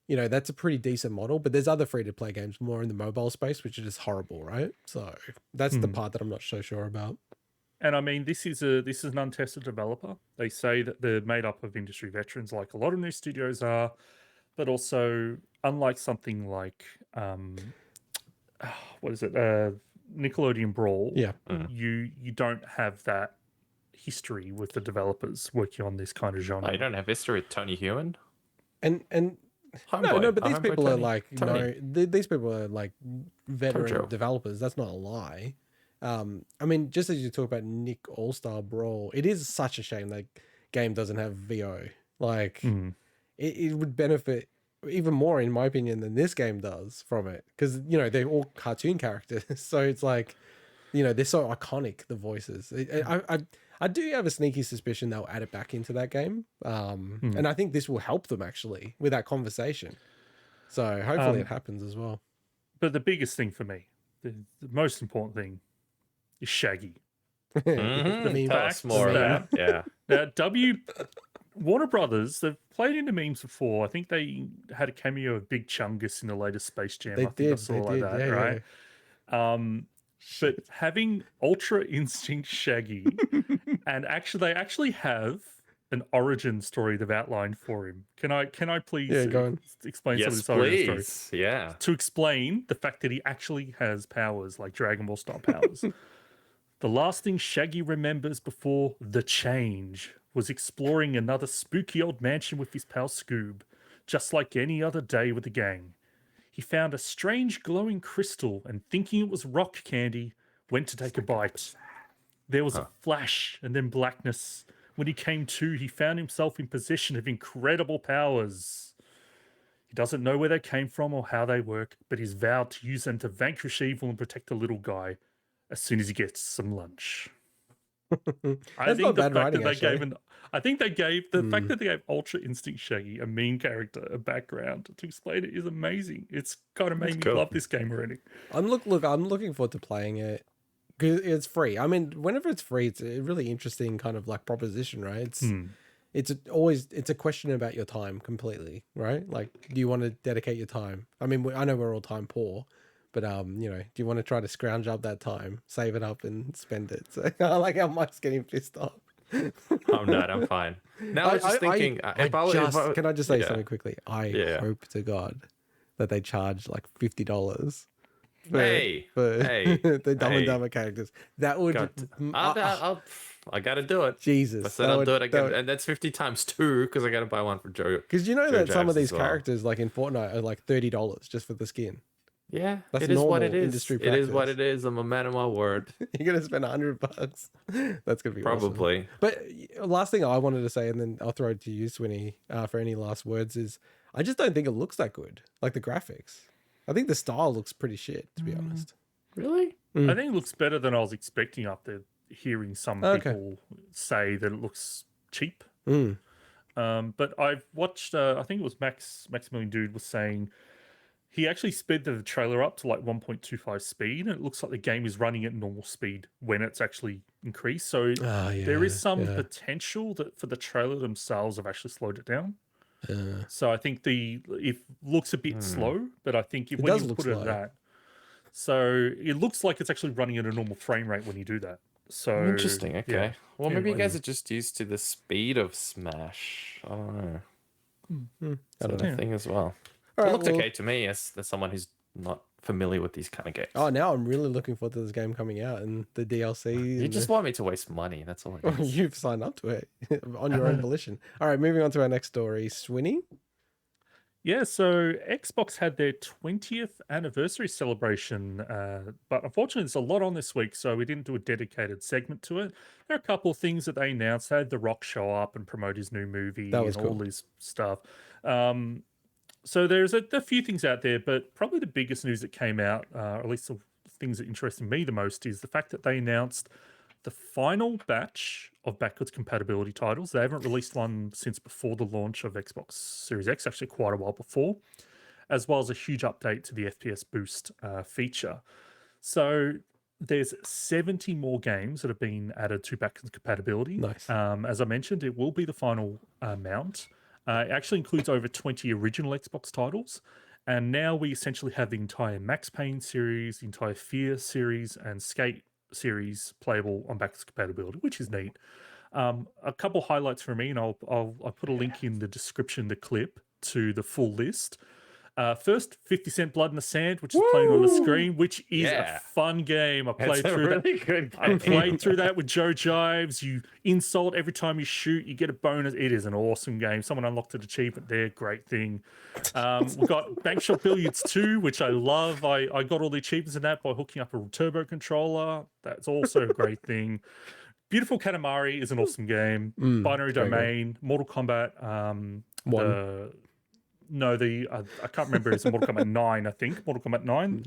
You know, that's a pretty decent model. But there's other free-to-play games more in the mobile space, which are just horrible, right? So that's the part that I'm not so sure about. And I mean, this is an untested developer. They say that they're made up of industry veterans, like a lot of new studios are, but also unlike something like what is it, Nickelodeon Brawl? Yeah, you don't have that history with the developers working on this kind of genre. Oh, you don't have history with Tony Hewen? And no, but these people are like these people are like veteran developers. That's not a lie. I mean, just as you talk about Nick All-Star Brawl, it is such a shame that game doesn't have VO. Like, it would benefit even more, in my opinion, than this game does from it. Because, you know, they're all cartoon characters. So it's like, you know, they're so iconic, the voices. I do have a sneaky suspicion they'll add it back into that game. And I think this will help them, actually, with that conversation. So hopefully it happens as well. But the biggest thing for me, the most important thing, is Shaggy. The fact that Warner Brothers, they've played into memes before. I think they had a cameo of Big Chungus in the latest Space Jam. Right? But having Ultra Instinct Shaggy, and they actually have an origin story they've outlined for him. Can I please explain some of this origin story? Yeah. To explain the fact that he actually has powers like Dragon Ball style powers. The last thing Shaggy remembers before the change was exploring another spooky old mansion with his pal Scoob, just like any other day with the gang. He found a strange glowing crystal and, thinking it was rock candy, went to take a bite. There was a flash and then blackness When he came to, he found himself in possession of incredible powers. He doesn't know where they came from or how they work, but he's vowed to use them to vanquish evil and protect the little guy as soon as he gets some lunch. I think the fact that they gave I think they gave the fact that they gave Ultra Instinct Shaggy, a mean character, a background to explain it is amazing. It's kind of made me love this game already. I'm looking forward to playing it because it's free. I mean, whenever it's free, it's a really interesting kind of like proposition, right? It's a question about your time completely, right? Like, do you want to dedicate your time? I mean, I know we're all time poor, but you know, do you want to try to scrounge up that time, save it up, and spend it? So I like how Mike's getting pissed off. I'm not. I'm fine. Now I was just thinking. Can I just say something quickly? I hope to God that they charge like $50 for the Dumb and Dumber characters. That would. I gotta do it. Jesus, I said I'll do it again, and that's 50 times 2 because I gotta buy one for Joe. Because you know that some of these characters, like in Fortnite, are like $30 just for the skin. Yeah, that's it is what it is. Industry it is what it is. I'm a man of my word. You're gonna spend $100. That's gonna be probably. Awesome. But last thing I wanted to say, and then I'll throw it to you, Swinny, for any last words, is I just don't think it looks that good. Like the graphics, I think the style looks pretty shit, to be honest. Really? I think it looks better than I was expecting after hearing some people say that it looks cheap. But I've watched. I think it was Maximilian Dude was saying. He actually sped the trailer up to like 1.25 speed, and it looks like the game is running at normal speed when it's actually increased. So there is some potential that for the trailer themselves have actually slowed it down. So I think it looks a bit slow, but I think when you put it at that, so it looks like it's actually running at a normal frame rate when you do that. So interesting. Okay. Yeah. Well, maybe you guys are just used to the speed of Smash. I don't know. That's a thing as well. It looks okay to me as someone who's not familiar with these kind of games. Oh, now I'm really looking forward to this game coming out and the DLC. You just want me to waste money. That's all. You've signed up to it on your own volition. All right, moving on to our next story. Swinny? Yeah, so Xbox had their 20th anniversary celebration, but unfortunately there's a lot on this week, so we didn't do a dedicated segment to it. There are a couple of things that they announced. They had The Rock show up and promote his new movie and all this stuff. So there's a few things out there, but probably the biggest news that came out, or at least the things that interested me the most, is the fact that they announced the final batch of backwards compatibility titles. They haven't released one since before the launch of Xbox Series X, actually quite a while before, as well as a huge update to the FPS boost feature. So there's 70 more games that have been added to backwards compatibility. Nice. As I mentioned, it will be the final mount. It actually includes over 20 original Xbox titles. And now we essentially have the entire Max Payne series, the entire Fear series, and Skate series playable on backwards compatibility, which is neat. A couple highlights for me, and I'll put a link in the description, the clip, to the full list. First, 50 Cent Blood in the Sand, which is playing on the screen, which is a fun game. I played through that with Joe Jives. You insult every time you shoot, you get a bonus. It is an awesome game. Someone unlocked an achievement there. Great thing. We've got Bankshot Billiards 2, which I love. I got all the achievements in that by hooking up a turbo controller. That's also a great thing. Beautiful Katamari is an awesome game. Binary Domain, Mortal Kombat. I can't remember. It's Mortal Kombat 9, I think. Mortal Kombat 9.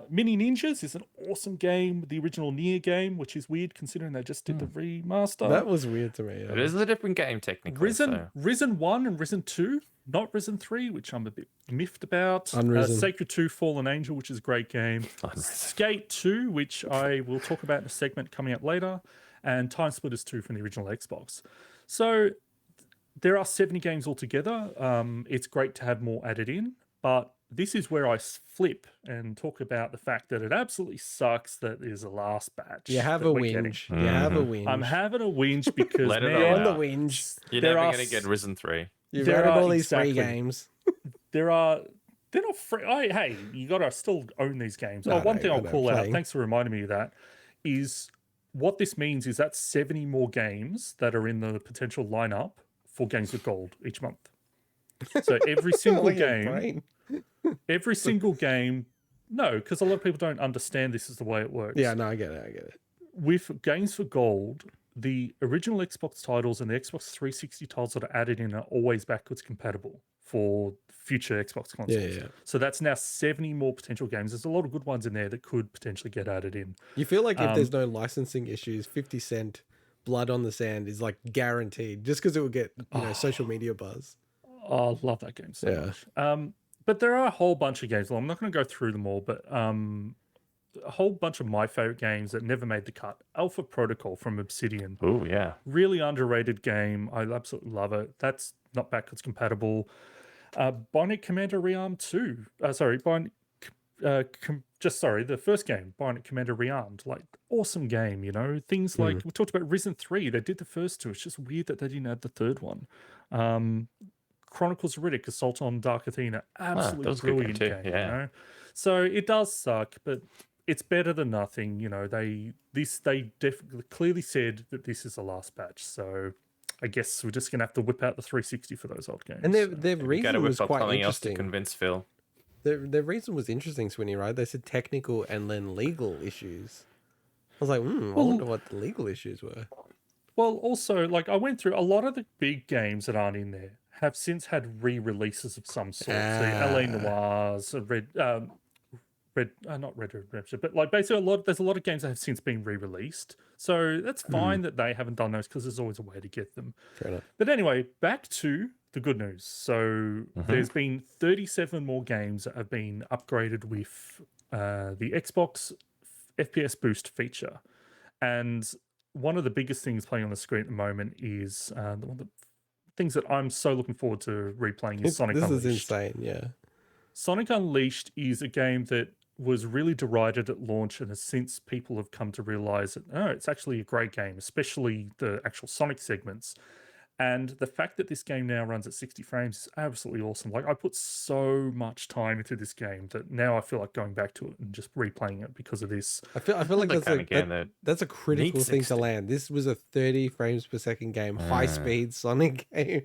Mini Ninjas is an awesome game. The original Nier game, which is weird considering they just did the remaster. That was weird to me. Yeah. It is a different game, technically. Risen 1 and Risen 2, not Risen 3, which I'm a bit miffed about. Sacred 2, Fallen Angel, which is a great game. Skate 2, which I will talk about in a segment coming up later. And Time Splitters 2 from the original Xbox. So there are 70 games altogether. It's great to have more added in, but this is where I flip and talk about the fact that it absolutely sucks that there's a last batch. You have a whinge. You have a whinge. I'm having a whinge because you're on the whinge. You're never going to get Risen 3. You've added all these free games. They're not free. Hey, you got to still own these games. One thing I'll call out, thanks for reminding me of that, is what this means is that's 70 more games that are in the potential lineup for Games with Gold each month. So every single game, no, because a lot of people don't understand this is the way it works. Yeah, no, I get it. With Games for Gold, the original Xbox titles and the Xbox 360 titles that are added in are always backwards compatible for future Xbox consoles. Yeah. So that's now 70 more potential games. There's a lot of good ones in there that could potentially get added in. You feel like if there's no licensing issues, 50 Cent Blood on the Sand is like guaranteed just because it will get, social media buzz. Oh, I love that game so much. But there are a whole bunch of games. Well, I'm not going to go through them all, but a whole bunch of my favorite games that never made the cut. Alpha Protocol from Obsidian. Oh, yeah. Really underrated game. I absolutely love it. That's not backwards compatible. Bionic Commander Rearmed 2. The first game, Bionic Commander Rearmed. Like, awesome game, Things like, we talked about Risen 3. They did the first two. It's just weird that they didn't add the third one. Chronicles of Riddick, Assault on Dark Athena. Absolutely brilliant game, yeah. So it does suck, but it's better than nothing. They definitely clearly said that this is the last batch. So I guess we're just gonna have to whip out the 360 for those old games. And their reason was quite something else interesting. to convince Phil. Their reason was interesting, Swinny, right? They said technical and then legal issues. I was like, I wonder what the legal issues were. Well, also, like, I went through a lot of the big games that aren't in there have since had re-releases of some sort. So LA Noirs, not Red Dead Redemption, but like basically there's a lot of games that have since been re-released. So that's fine that they haven't done those because there's always a way to get them. Fair enough. But anyway, back to the good news. So there's been 37 more games that have been upgraded with the Xbox FPS Boost feature. And one of the biggest things playing on the screen at the moment is one of the things that I'm so looking forward to replaying is Sonic Unleashed. This is insane, yeah. Sonic Unleashed is a game that was really derided at launch, and since people have come to realize that, it's actually a great game, especially the actual Sonic segments. And the fact that this game now runs at 60 frames is absolutely awesome. Like, I put so much time into this game that now I feel like going back to it and just replaying it because of this. I feel like that's a critical thing to land. This was a 30 frames per second game, high-speed Sonic game,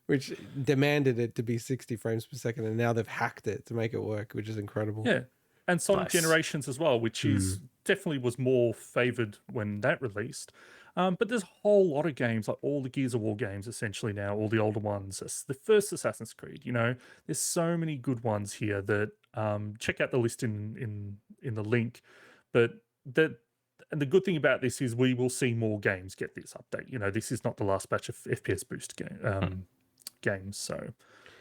which demanded it to be 60 frames per second, and now they've hacked it to make it work, which is incredible. Yeah, and Sonic Generations as well, which is definitely was more favored when that released. But there's a whole lot of games, like all the Gears of War games, essentially now, all the older ones. The first Assassin's Creed, there's so many good ones here that check out the list in the link. But and the good thing about this is we will see more games get this update. This is not the last batch of FPS Boost games. So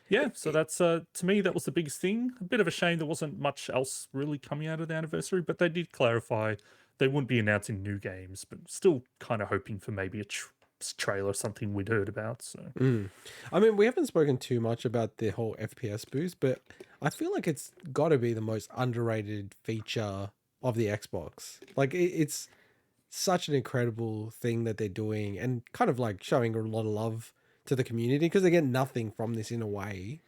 yeah, so that's to me that was the biggest thing. A bit of a shame there wasn't much else really coming out of the anniversary, but they did clarify they wouldn't be announcing new games, but still kind of hoping for maybe a trailer or something we'd heard about. So I mean, we haven't spoken too much about the whole FPS boost, but I feel like it's got to be the most underrated feature of the Xbox. Like, it's such an incredible thing that they're doing, and kind of like showing a lot of love to the community, because they get nothing from this in a way.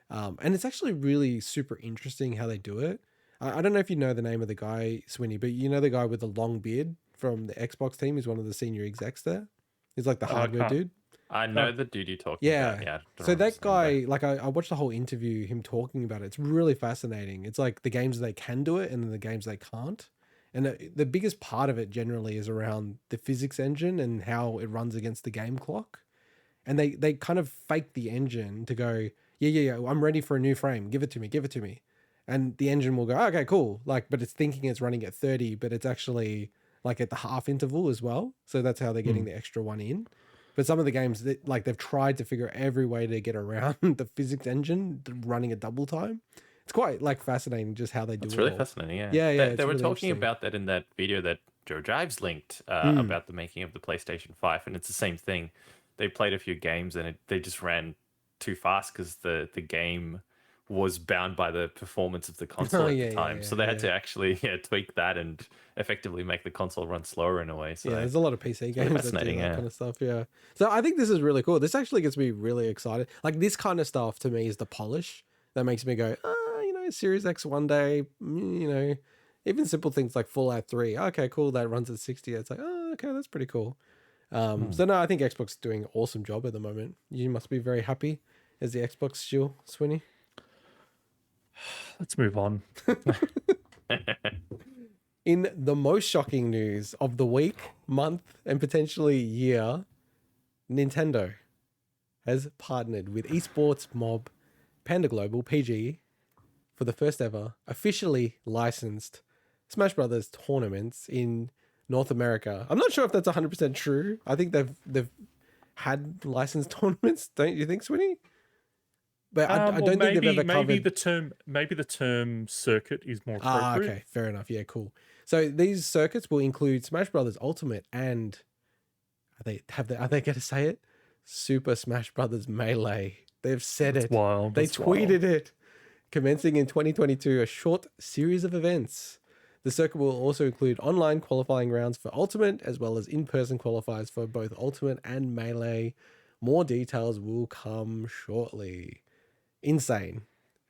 And it's actually really super interesting how they do it. I don't know if you know the name of the guy, Swinny, but you know the guy with the long beard from the Xbox team? He's one of the senior execs there. He's like the hardware dude. I know the dude you're talking about. Yeah. So that guy, like, I watched the whole interview, him talking about it. It's really fascinating. It's like the games they can do it and then the games they can't. And the biggest part of it generally is around the physics engine and how it runs against the game clock. And they kind of fake the engine to go, yeah, I'm ready for a new frame. Give it to me. And the engine will go, okay, cool. Like, but it's thinking it's running at 30, but it's actually like at the half interval as well. So that's how they're getting the extra one in. But some of the games, they've tried to figure out every way to get around the physics engine running at double time. It's quite like fascinating just how they do it. It's really fascinating, yeah. Yeah. They were talking about that in that video that Joe Jives linked about the making of the PlayStation 5, and it's the same thing. They played a few games and they just ran too fast because the game was bound by the performance of the console at the time. So they had to actually tweak that and effectively make the console run slower in a way. So there's a lot of PC games that do that kind of stuff. Yeah. So I think this is really cool. This actually gets me really excited. Like, this kind of stuff to me is the polish that makes me go, Series X one day, even simple things like Fallout 3. Okay, cool. That runs at 60. It's like, okay, that's pretty cool. So no, I think Xbox is doing an awesome job at the moment. You must be very happy as the Xbox shill, Swinny. Let's move on. In the most shocking news of the week, month, and potentially year, Nintendo has partnered with esports mob Panda Global PG for the first ever officially licensed Smash Brothers tournaments in North America. I'm not sure if that's 100% true. I think they've had licensed tournaments, don't you think, Swinny? But I don't think they've ever covered. Maybe the term circuit is more appropriate. Okay, fair enough. Yeah, cool. So these circuits will include Smash Brothers Ultimate and are they going to say it? Super Smash Brothers Melee. They've said it. Wild. They tweeted it. Commencing in 2022, a short series of events. The circuit will also include online qualifying rounds for Ultimate, as well as in-person qualifiers for both Ultimate and Melee. More details will come shortly. Insane.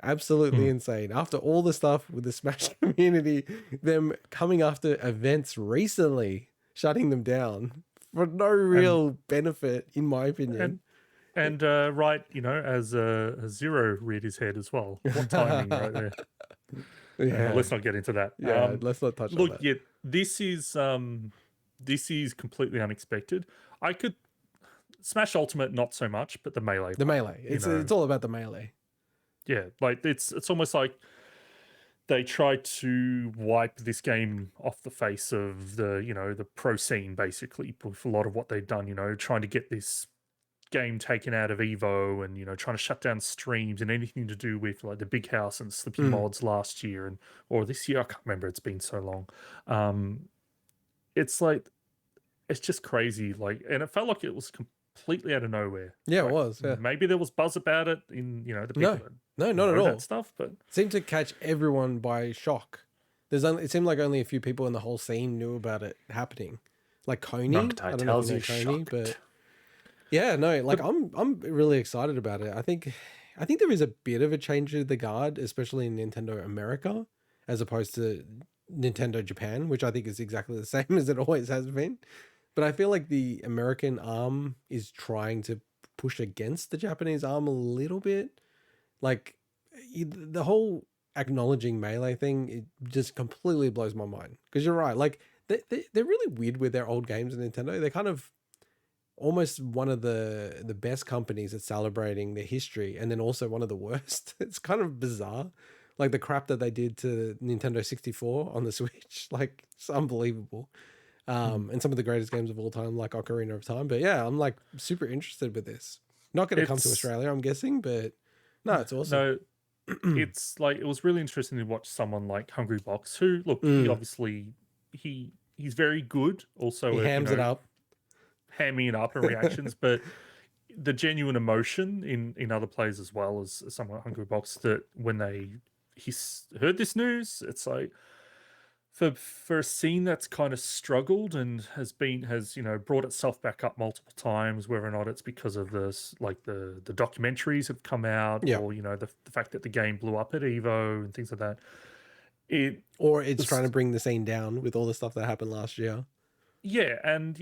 Absolutely insane. After all the stuff with the Smash community, them coming after events recently, shutting them down for no real benefit, in my opinion. And right, as Zero reared his head as well. What timing right there. Yeah. Let's not get into that. Yeah, let's not touch on that. Look, this is completely unexpected. I could Smash Ultimate not so much, but the Melee. The Melee. It's all about the Melee. Yeah, like it's almost like they tried to wipe this game off the face of the pro scene, basically, with a lot of what they've done, trying to get this game taken out of Evo and trying to shut down streams and anything to do with like the Big House and Slippy mods last year or this year. I can't remember, it's been so long. It's just crazy, and it felt like it was completely out of nowhere. Yeah, it was. Yeah. Maybe there was buzz about it in the people no, not at all. That stuff, but it seemed to catch everyone by shock. It seemed like only a few people in the whole scene knew about it happening, like Coney. I don't know if you know Coney, but yeah, no, like I'm really excited about it. I think there is a bit of a change of the guard, especially in Nintendo America, as opposed to Nintendo Japan, which I think is exactly the same as it always has been. But I feel like the American arm is trying to push against the Japanese arm a little bit. Like the whole acknowledging Melee thing, it just completely blows my mind. Because you're right, like they're really weird with their old games in Nintendo. They're kind of almost one of the best companies at celebrating their history, and then also one of the worst. It's kind of bizarre. Like the crap that they did to Nintendo 64 on the Switch, like it's unbelievable. And some of the greatest games of all time, like Ocarina of Time. But yeah, I'm like super interested with this. Not going to come to Australia, I'm guessing, but no, it's awesome. No, it's like, it was really interesting to watch someone like Hungry Box, who, look, he obviously, he's very good. Also, he hams it up. Hamming it up in reactions, but the genuine emotion in other players as well as someone like Hungry Box, that when he heard this news, it's like, for a scene that's kind of struggled and has brought itself back up multiple times, whether or not it's because of this, like the documentaries have come out, or the fact that the game blew up at Evo and things like that. It's trying to bring the scene down with all the stuff that happened last year. Yeah, and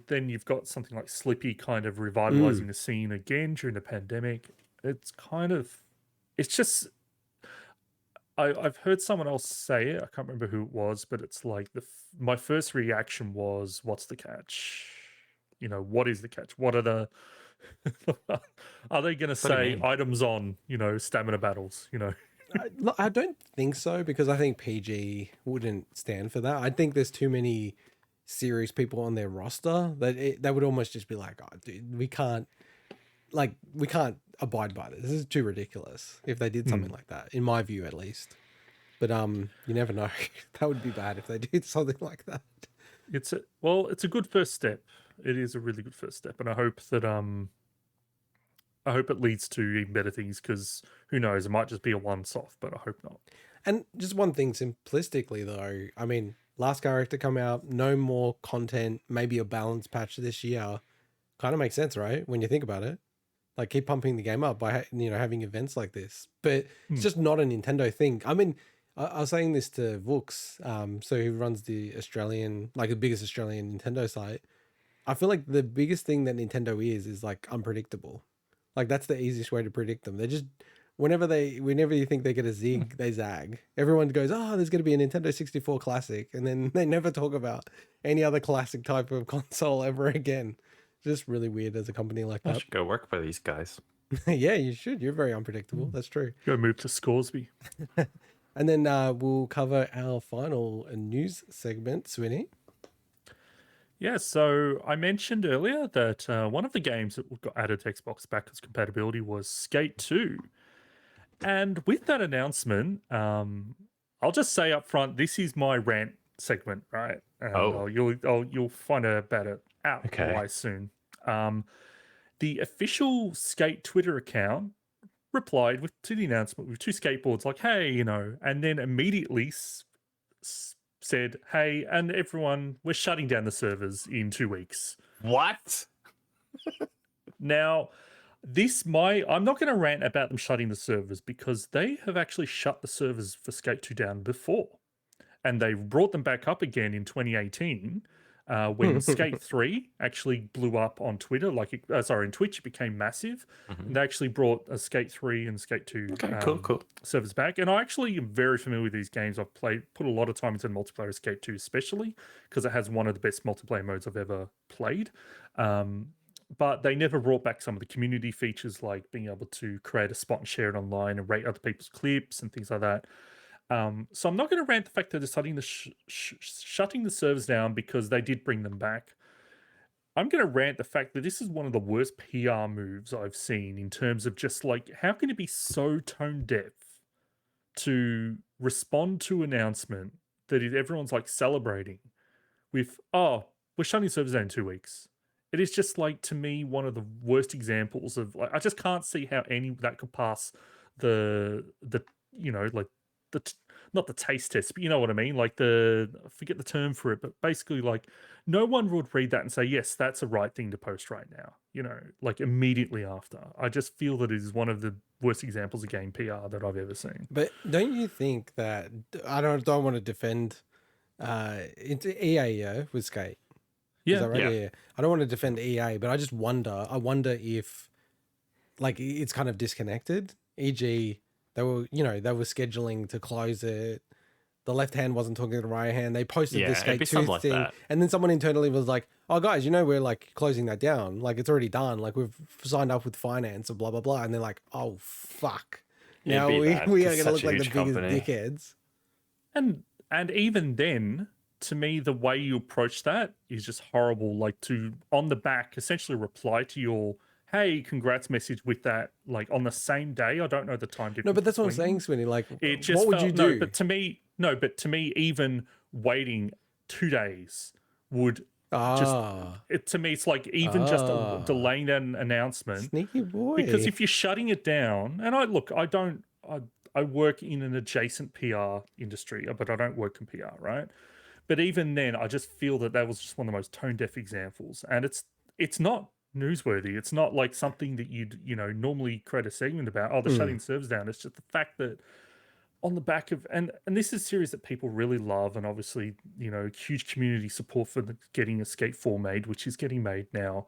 then you've got something like Slippy kind of revitalizing the scene again during the pandemic. It's just. I've heard someone else say it. I can't remember who it was, but it's like my first reaction was, "What's the catch? What is the catch? What are the? Are they going to say items on stamina battles? I don't think so, because I think PG wouldn't stand for that. I think there's too many serious people on their roster that they would almost just be like, "Oh, dude, we can't abide by this. This is too ridiculous." If they did something like that, in my view, at least. But you never know. That would be bad if they did something like that. It's a good first step. It is a really good first step, and I hope that it leads to even better things, because who knows, it might just be a once-off, but I hope not. And just one thing simplistically though, I mean, last character come out, no more content, maybe a balance patch this year. Kind of makes sense, right? When you think about it. Like, keep pumping the game up by having events like this, but it's just not a Nintendo thing. I mean, I was saying this to Vooks, so he runs the biggest Australian Nintendo site. I feel like the biggest thing that Nintendo is like unpredictable. Like, that's the easiest way to predict them. They're just whenever you think they get a zig, they zag. Everyone goes, oh, there's going to be a Nintendo 64 classic. And then they never talk about any other classic type of console ever again. Just really weird as a company like I that. should go work for these guys. Yeah, you should. You're very unpredictable. That's true. Go move to Scoresby. And then we'll cover our final news segment, Swinny. Yeah, so I mentioned earlier that one of the games that got added to Xbox backwards compatibility was Skate 2. And with that announcement, I'll just say up front, this is my rant segment, right? And you'll find out about it why soon. The official Skate Twitter account replied to the announcement with 2 skateboards, like, hey, you know, and then immediately said, hey, and everyone, we're shutting down the servers in 2 weeks. What? Now, I'm not going to rant about them shutting the servers because they have actually shut the servers for Skate 2 down before. And they brought them back up again in 2018 when Skate 3 actually blew up on Twitter, in Twitch, it became massive. And they actually brought Skate 3 and Skate 2 cool. servers back. And I actually am very familiar with these games. I've put a lot of time into the multiplayer of Skate 2, especially because it has one of the best multiplayer modes I've ever played. But they never brought back some of the community features like being able to create a spot and share it online and rate other people's clips and things like that. So I'm not going to rant the fact that they're shutting the servers down because they did bring them back. I'm going to rant the fact that this is one of the worst PR moves I've seen in terms of just like, how can it be so tone deaf to respond to an announcement that everyone's like celebrating with, oh, we're shutting servers down in 2 weeks. It is just like, to me, one of the worst examples of like, I just can't see how any of that could pass the you know, like, not the taste test, but you know what I mean? Like I forget the term for it, but basically like no one would read that and say, yes, that's a right thing to post right now, you know, like immediately after. I just feel that it is one of the worst examples of game PR that I've ever seen. But don't you think that, I don't want to defend it's EA with Skate. Is that right? Yeah. I don't want to defend EA, but I wonder if like it's kind of disconnected, e.g. They were scheduling to close it. The left hand wasn't talking to the right hand. They posted this Skate 2 thing. Like, and then someone internally was like, oh, guys, we're like closing that down. Like, it's already done. Like, we've signed up with finance and blah, blah, blah. And they're like, oh, fuck. Now we are going to look like the biggest dickheads. And even then, to me, the way you approach that is just horrible. Like, to, on the back, essentially reply to your, hey, congrats message with that, like on the same day. I don't know the time difference. No, but that's what I'm saying, Swinny. Like, it just what would you do? But to me, even waiting 2 days would to me, it's like even just delaying an announcement. Sneaky boy. Because if you're shutting it down, and I work in an adjacent PR industry, but I don't work in PR, right? But even then, I just feel that was just one of the most tone-deaf examples. And it's not newsworthy. It's not like something that you'd normally create a segment about. Oh, they're shutting servers down. It's just the fact that on the back of and this is a series that people really love, and obviously huge community support for getting Skate 4 made, which is getting made now.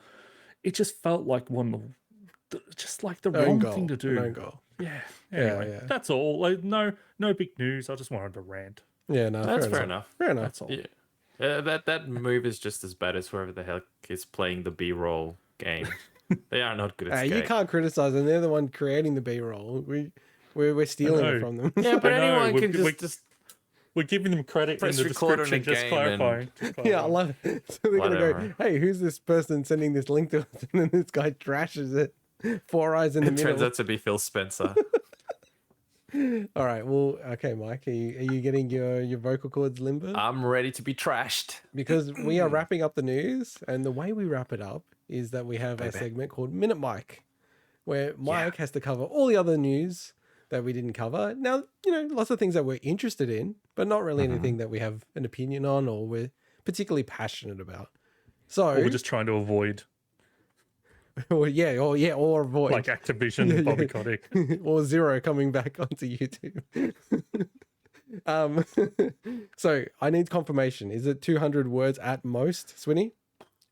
It just felt like the wrong thing to do. Yeah. Anyway, that's all. Like, no big news. I just wanted to rant. Yeah, no, that's fair enough. Fair enough. That's all. Yeah. That move is just as bad as whoever the heck is playing the B-roll game. They are not good at Skate. You can't criticize them. They're the one creating the B-roll. We're stealing it from them. Yeah, but anyone can just we're giving them credit in the description, just clarifying. Yeah, I love it. So they're going to go, hey, who's this person sending this link to us? And then this guy trashes it. 4 eyes in the middle. It turns out to be Phil Spencer. All right. Well, okay, Mike, are you getting your vocal cords limber? I'm ready to be trashed. Because we are wrapping up the news, and the way we wrap it up is that we have a segment called Minute Mike, where Mike has to cover all the other news that we didn't cover. Now, lots of things that we're interested in, but not really anything that we have an opinion on or we're particularly passionate about. So or we're just trying to avoid. or avoid. Like Activision, Bobby Kotick. Or Zero coming back onto YouTube. So I need confirmation. Is it 200 words at most, Swinny?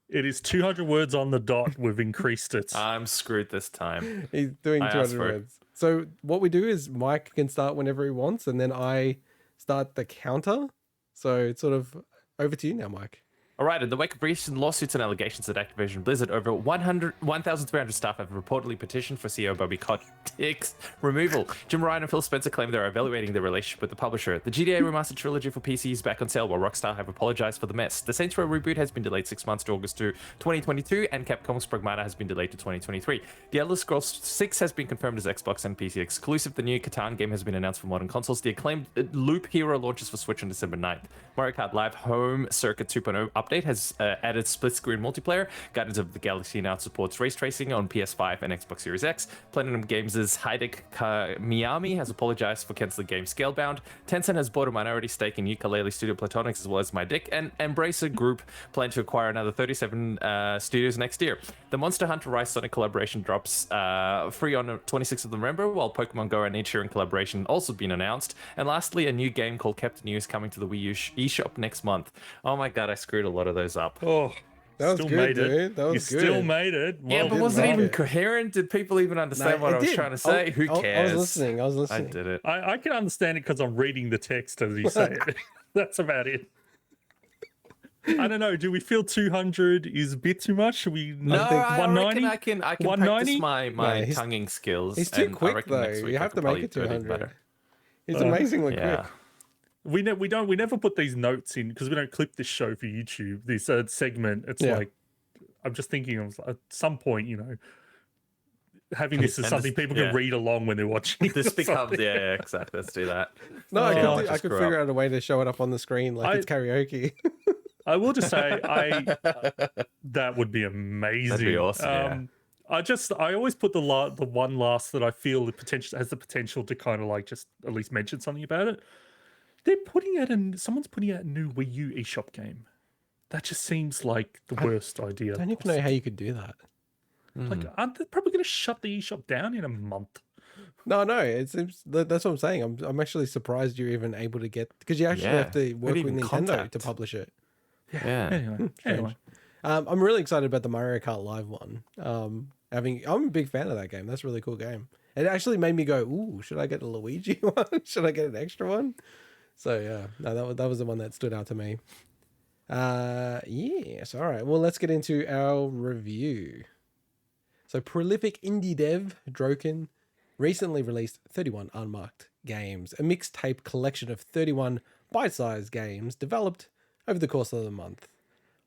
It is 200 words on the dot. We've increased it. I'm screwed this time. He's doing 200 words. So what we do is Mike can start whenever he wants, and then I start the counter. So it's sort of over to you now, Mike. All right, in the wake of recent lawsuits and allegations at Activision Blizzard, over 1,300 staff have reportedly petitioned for CEO Bobby Kotick's removal. Jim Ryan and Phil Spencer claim they're evaluating their relationship with the publisher. The GTA Remastered Trilogy for PC is back on sale, while Rockstar have apologized for the mess. The Saints Row reboot has been delayed 6 months to August 2022, and Capcom's Pragmata has been delayed to 2023. The Elder Scrolls 6 has been confirmed as Xbox and PC exclusive. The new Catan game has been announced for modern consoles. The acclaimed Loop Hero launches for Switch on December 9th. Mario Kart Live Home Circuit 2.0 update has added split-screen multiplayer. Guardians of the Galaxy now supports race tracing on PS5 and Xbox Series X. Platinum Games' Hideki Miyami has apologized for canceling game Scalebound. Tencent has bought a minority stake in Yooka-Laylee Studio Platonics as well as My Dick, and Embracer Group plan to acquire another 37 studios next year. The Monster Hunter Rise Sonic collaboration drops free on the 26th of November, while Pokemon Go and Ed Sheeran collaboration also been announced. And lastly, a new game called Captain U is coming to the Wii U eShop next month. Oh my god, I screwed a lot of those up. Oh, That was good, dude. That was you good. still made it. Yeah, Well, but was it like even it. coherent? Did people even understand what I was trying to say? Who cares? I was listening. I did it. I can understand it because I'm reading the text as you say it. That's about it. I don't know. Do we feel 200 is a bit too much? Should we? No, I 190? reckon I can 190? practice my Yeah, tonguing skills. He's too and I quick reckon though. next week You I have could to make probably it do even 200. better. He's amazingly Yeah. quick. We never put these notes in because we don't clip this show for YouTube. This segment. It's like I'm just thinking of at some point, having this as And something this- people yeah. can read along when they're watching. This or becomes something. yeah, exactly. Let's do that. No, I Yeah, I could just grew figure up. out a way to show it up on the screen like it's karaoke. I will just say, that would be amazing. That'd be awesome, I always put the one last that I feel has the potential to kind of like just at least mention something about it. Someone's putting out a new Wii U eShop game. That just seems like the worst idea. I don't even know how you could do that. Like, aren't they probably going to shut the eShop down in a month? No, that's what I'm saying. I'm actually surprised you're even able to get, because you actually have to work with even Nintendo contact. to publish it. Yeah. Anyway. I'm really excited about the Mario Kart Live one. I'm a big fan of that game. That's a really cool game. It actually made me go, ooh, should I get a Luigi one? Should I get an extra one? So yeah, no, that was the one that stood out to me. Yes, all right. Well, let's get into our review. So prolific indie dev Droqen recently released 31 Unmarked Games, a mixtape collection of 31 bite-sized games developed over the course of the month.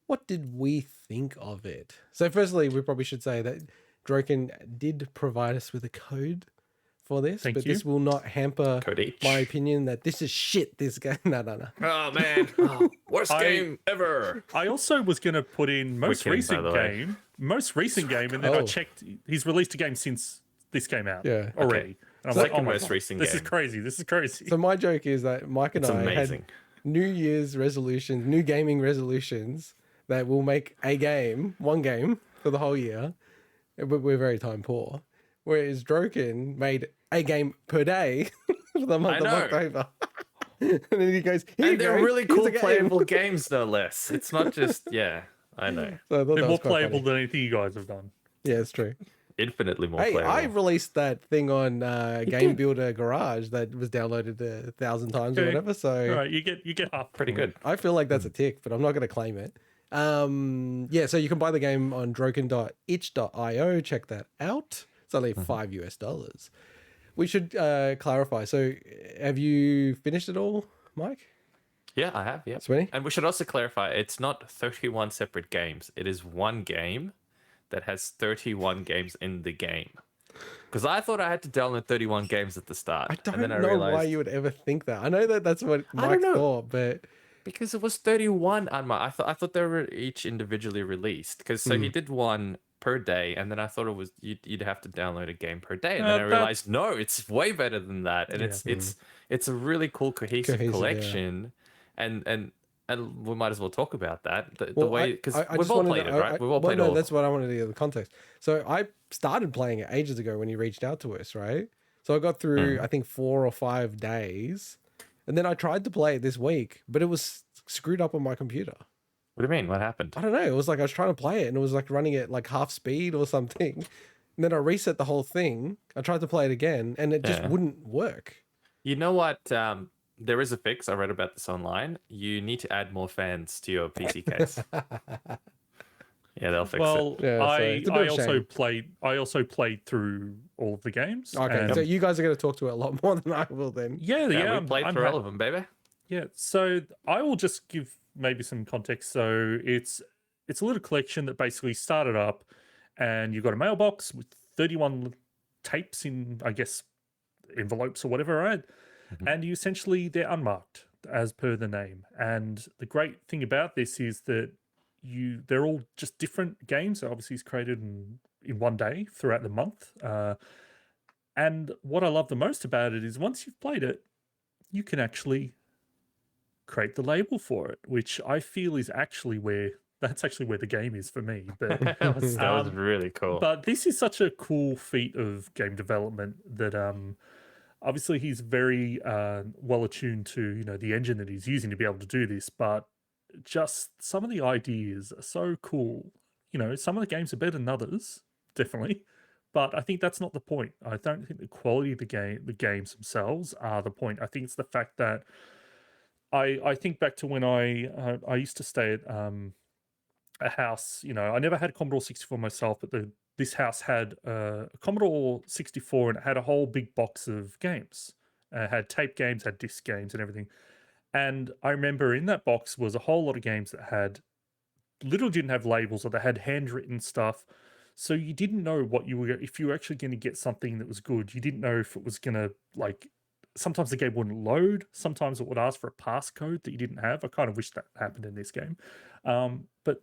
What did we think of it? So firstly, we probably should say that Droqen did provide us with a code for this, Thank but you. this will not hamper Code H. my opinion that this is shit, this game. No. Oh man, worst game ever. I also was going to put in most Wicked, by recent the way. game, and then I Oh. checked. He's released a game since this came out. Yeah. already. And I'm Second like, oh my most God, recent this is game. crazy. This is crazy. So my joke is that Mike and It's I amazing. had New Year's resolutions, new gaming resolutions that will make one game for the whole year. But we're very time poor. Whereas Droqen made a game per day for the month of know. October. And then he goes, here you And they're go, really here's cool a game. playable games, no less. It's not just I know, So I thought They're that more was quite playable funny. than anything you guys have done. Yeah, it's true. infinitely more Hey, playable. I released that thing on Game Builder Garage that was downloaded 1,000 times or Okay. whatever. So All right, you get half. Pretty good. I feel like that's a tick, but I'm not going to claim it. Yeah, so you can buy the game on droqen.itch.io. Check that out. It's only $5. We should clarify. So, have you finished it all, Mike? Yeah, I have. Yeah. Sweetie? And we should also clarify: it's not 31 separate games. It is one game that has 31 games in the game. Because I thought I had to download 31 games at the start. I don't and then know I realized, why you would ever think that. I know that that's what I don't Mike know. thought, but Because it was 31 Unmarked. I thought they were each individually released. Because so he did one per day, and then I thought it was you'd have to download a game per day, and then I that- realized no, it's way better than that, and it's a really cool cohesive Cohesive, yeah. collection, and we might as well talk about that the Well, way because I we've just all wanted played to- it, right? We've all well, played no, all. that's what I wanted to get the context. So I started playing it ages ago when you reached out to us, right? So I got through I think 4 or 5 days, and then I tried to play it this week, but it was screwed up on my computer. What do you mean? What happened? I don't know. It was like I was trying to play it, and it was like running at like half speed or something. And then I reset the whole thing. I tried to play it again, and it just Yeah. wouldn't work. You know what? There is a fix. I read about this online. You need to add more fans to your PC case. Yeah, they'll fix it. Well, Yeah, so it's a bit of a shame. I also played through all of the games. Okay, and so you guys are going to talk to it a lot more than I will then. yeah, Yeah, we played through all of them, baby. Yeah, so I will just give maybe some context. So it's a little collection that basically started up, and you've got a mailbox with 31 tapes in, I guess, envelopes or whatever, right? Mhm. And you essentially, they're unmarked as per the name. And the great thing about this is that they're all just different games. So obviously, it's created in one day throughout the month. And what I love the most about it is once you've played it, you can actually create the label for it, which I feel is actually where the game is for me. But that was really cool. but this is such a cool feat of game development that obviously he's very well attuned to the engine that he's using to be able to do this, but just some of the ideas are so cool. Some of the games are better than others, definitely. But I think that's not the point. I don't think the quality of the games themselves are the point. I think it's the fact that I think back to when I used to stay at a house. I never had a Commodore 64 myself, but this house had a Commodore 64, and it had a whole big box of games. It had tape games, had disc games, and everything. And I remember in that box was a whole lot of games that didn't have labels, or they had handwritten stuff. So you didn't know if you were actually going to get something that was good. You didn't know if it was going to, sometimes the game wouldn't load. Sometimes it would ask for a passcode that you didn't have. I kind of wish that happened in this game. But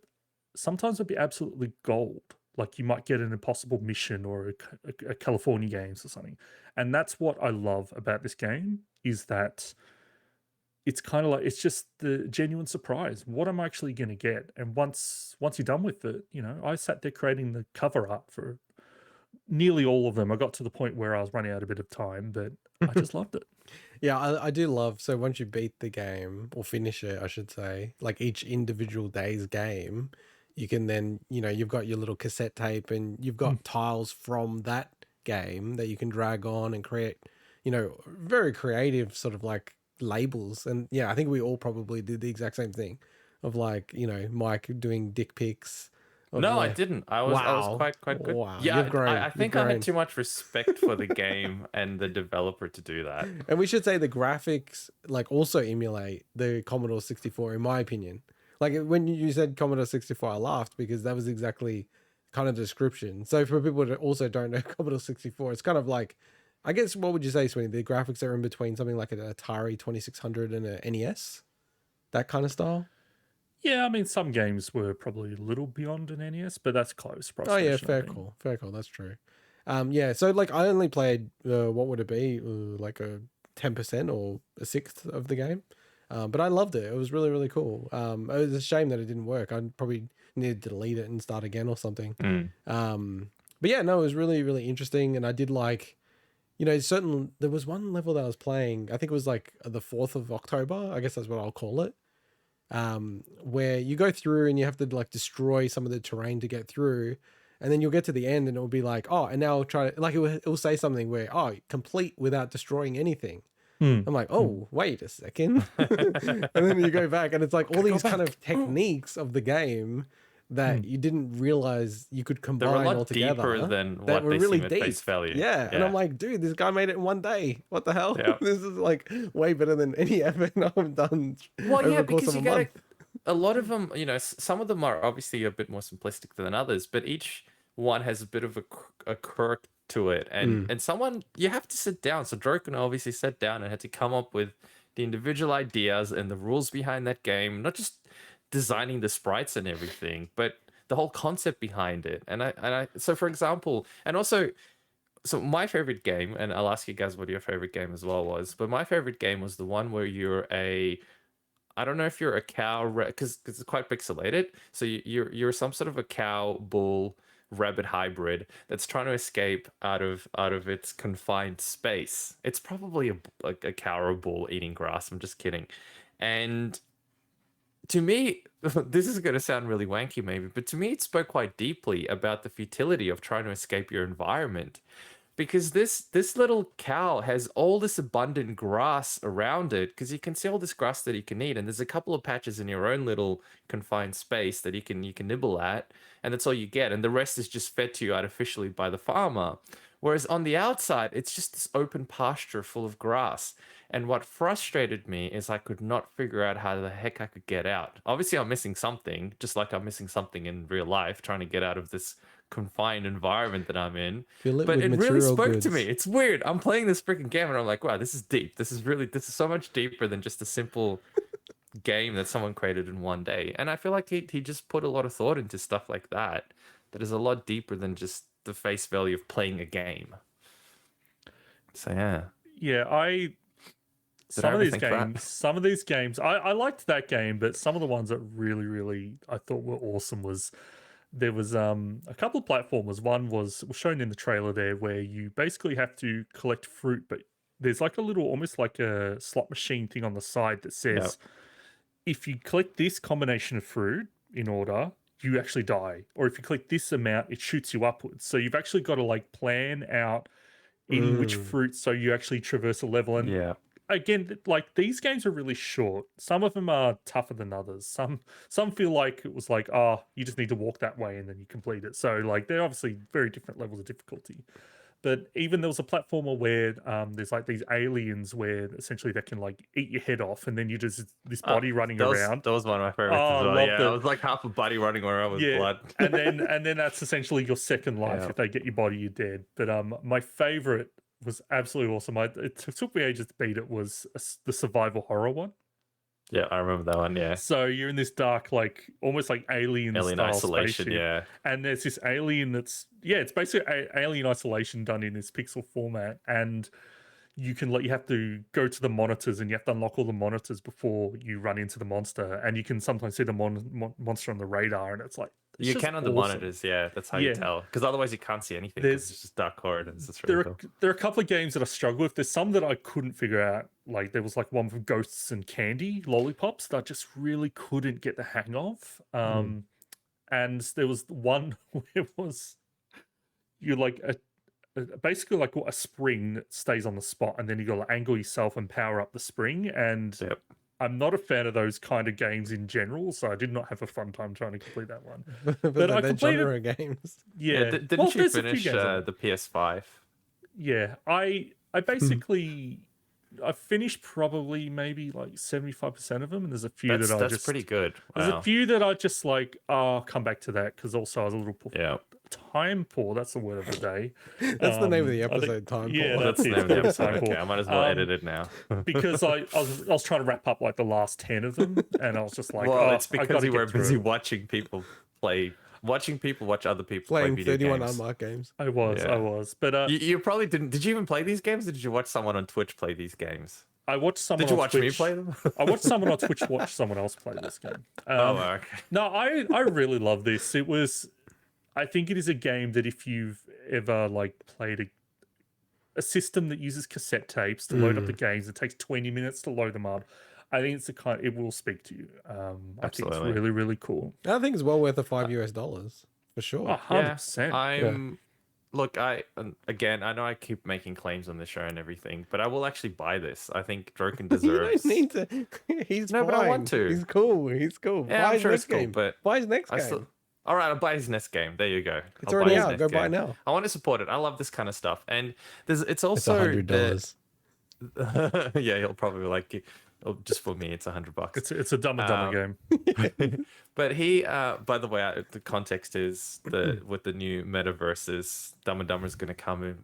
sometimes it'd be absolutely gold. Like you might get an impossible mission or a California Games or something. And that's what I love about this game, is that it's kind of like, it's just the genuine surprise. What am I actually going to get? And once you're done with it, I sat there creating the cover art for nearly all of them. I got to the point where I was running out a bit of time, but I just loved it. Yeah, I do love, so once you beat the game, or finish it, I should say, like each individual day's game, you can then, you've got your little cassette tape, and you've got tiles from that game that you can drag on and create, very creative sort of like labels. And yeah, I think we all probably did the exact same thing of Mike doing dick pics. No, I didn't. I was quite good. Wow. Yeah, You've grown. I think I had too much respect for the game and the developer to do that. And we should say the graphics also emulate the Commodore 64, in my opinion. Like when you said Commodore 64, I laughed because that was exactly kind of the description. So for people that also don't know Commodore 64, it's kind of like, I guess, what would you say, Sweeney? The graphics are in between something like an Atari 2600 and an NES? That kind of style? Yeah, I mean, some games were probably a little beyond an NES, but that's close. Oh yeah, fair call. That's true. Yeah, so I only played, what would it be? Like a 10% or a sixth of the game. But I loved it. It was really, really cool. It was a shame that it didn't work. I probably needed to delete it and start again or something. But yeah, no, it was really, really interesting. And I did there was one level that I was playing, I think it was the 4th of October, I guess that's what I'll call it. Where you go through and you have to destroy some of the terrain to get through, and then you'll get to the end and it'll be and now try it will say something where complete without destroying anything. I'm like, oh, wait a second. And then you go back and it's all these kind of techniques of the game that you didn't realize you could combine They're a lot all together. Deeper than that what were they really seem at deep. face value. Yeah. And I'm like, dude, this guy made it in one day. What the hell? Yeah. This is way better than any effort I've done. Well, over yeah, the course because of you a got month. a lot of them, some of them are obviously a bit more simplistic than others, but each one has a bit of a quirk to it. And someone, you have to sit down. So Droqen obviously sat down and had to come up with the individual ideas and the rules behind that game, not just designing the sprites and everything, but the whole concept behind it. So for example, and also, so my favorite game, and I'll ask you guys what your favorite game as well was, but my favorite game was the one where I don't know if you're a cow, because it's quite pixelated. So you're some sort of a cow, bull, rabbit hybrid that's trying to escape out of its confined space. It's probably a cow or a bull eating grass. I'm just kidding. And to me, this is going to sound really wanky maybe, but to me it spoke quite deeply about the futility of trying to escape your environment. Because this little cow has all this abundant grass around it, because you can see all this grass that you can eat, and there's a couple of patches in your own little confined space that you can nibble at, and that's all you get, and the rest is just fed to you artificially by the farmer. Whereas on the outside, it's just this open pasture full of grass. And what frustrated me is I could not figure out how the heck I could get out. Obviously, I'm missing something, just like I'm missing something in real life, trying to get out of this confined environment that I'm in. But it really spoke to me. It's weird. I'm playing this freaking game and I'm like, wow, this is deep. This is so much deeper than just a simple game that someone created in one day. And I feel like he just put a lot of thought into stuff like that is a lot deeper than just the face value of playing a game. So yeah. Some of these games, I liked that game, but some of the ones that really I thought were awesome was there was a couple of platformers. One was shown in the trailer there, where you basically have to collect fruit, but there's like a little, almost like a slot machine thing on the side that says, if you collect this combination of fruit in order, you actually die. Or if you collect this amount, it shoots you upwards. So you've actually got to like plan out eating which fruit so you actually traverse a level. And again, like these games are really short. Some of them are tougher than others. Some feel like it was like, oh, you just need to walk that way and then you complete it. So like they're obviously very different levels of difficulty. But even there was a platformer where there's like these aliens where essentially they can like eat your head off, and then you just this body running around. That was one of my favorites as well. Yeah, it was like half a body running around with blood. and then that's essentially your second life. If they get your body, you're dead. But my favorite was absolutely awesome. It took me ages to beat it. Was the survival horror one. Yeah, I remember that one. Yeah. So you're in this dark, like almost like alien isolation. Spaceship, yeah. And there's this alien that's it's basically alien isolation done in this pixel format, and you have to go to the monitors and you have to unlock all the monitors before you run into the monster, and you can sometimes see the monster on the radar, and it's like you can on the monitors, that's how you tell, because otherwise you can't see anything. It's just dark corridors. It's really cool. There are a couple of games that I struggle with. There's some that I couldn't figure out. Like there was like one for ghosts and candy lollipops that I just really couldn't get the hang of. And there was one where it was you like basically like a spring that stays on the spot, and then you got to angle yourself and power up the spring. And I'm not a fan of those kind of games in general, so I did not have a fun time trying to complete that one. but I completed genre games. Yeah, didn't you finish the PS5? Yeah, I basically I finished probably maybe like 75% of them, and there's a few that's pretty good. Wow. There's a few that I just like, I'll come back to that, because also I was a little time poor. That's the word of the day. That's the name of the episode. Time poor. Yeah, that's the name of the episode. Okay, I might as well edit it now. Because I was trying to wrap up like the last 10 of them, and I was just like, it's because you were busy watching people play. Watching people watch other people playing play video 31 games. Unmarked Games. I was. But you probably didn't. Did you even play these games, or did you watch someone on Twitch play these games? I watched someone. Did you on watch Twitch. me play them? I watched someone on Twitch watch someone else play this game. Okay. No, I really love this. I think it is a game that if you've ever like played a system that uses cassette tapes to load up the games, it takes 20 minutes to load them up. I think it's it will speak to you. I think it's really, really cool. I think it's well worth the $5 for sure. 100%. Look, I know I keep making claims on the show and everything, but I will actually buy this. I think Droqen deserves. You don't need to. He's fine. But I want to. He's cool. Yeah, buy I'm sure his it's next game. cool, but buy his next game. All right, I'll buy his next game. There you go. It's already out. Go buy now. I want to support it. I love this kind of stuff, and it's also $100. Yeah, he'll probably like it. Oh, just for me, it's $100. It's a Dumb and Dumber game. But he, by the way, the context is with the new Metaverses, Dumb and Dumber is going to come in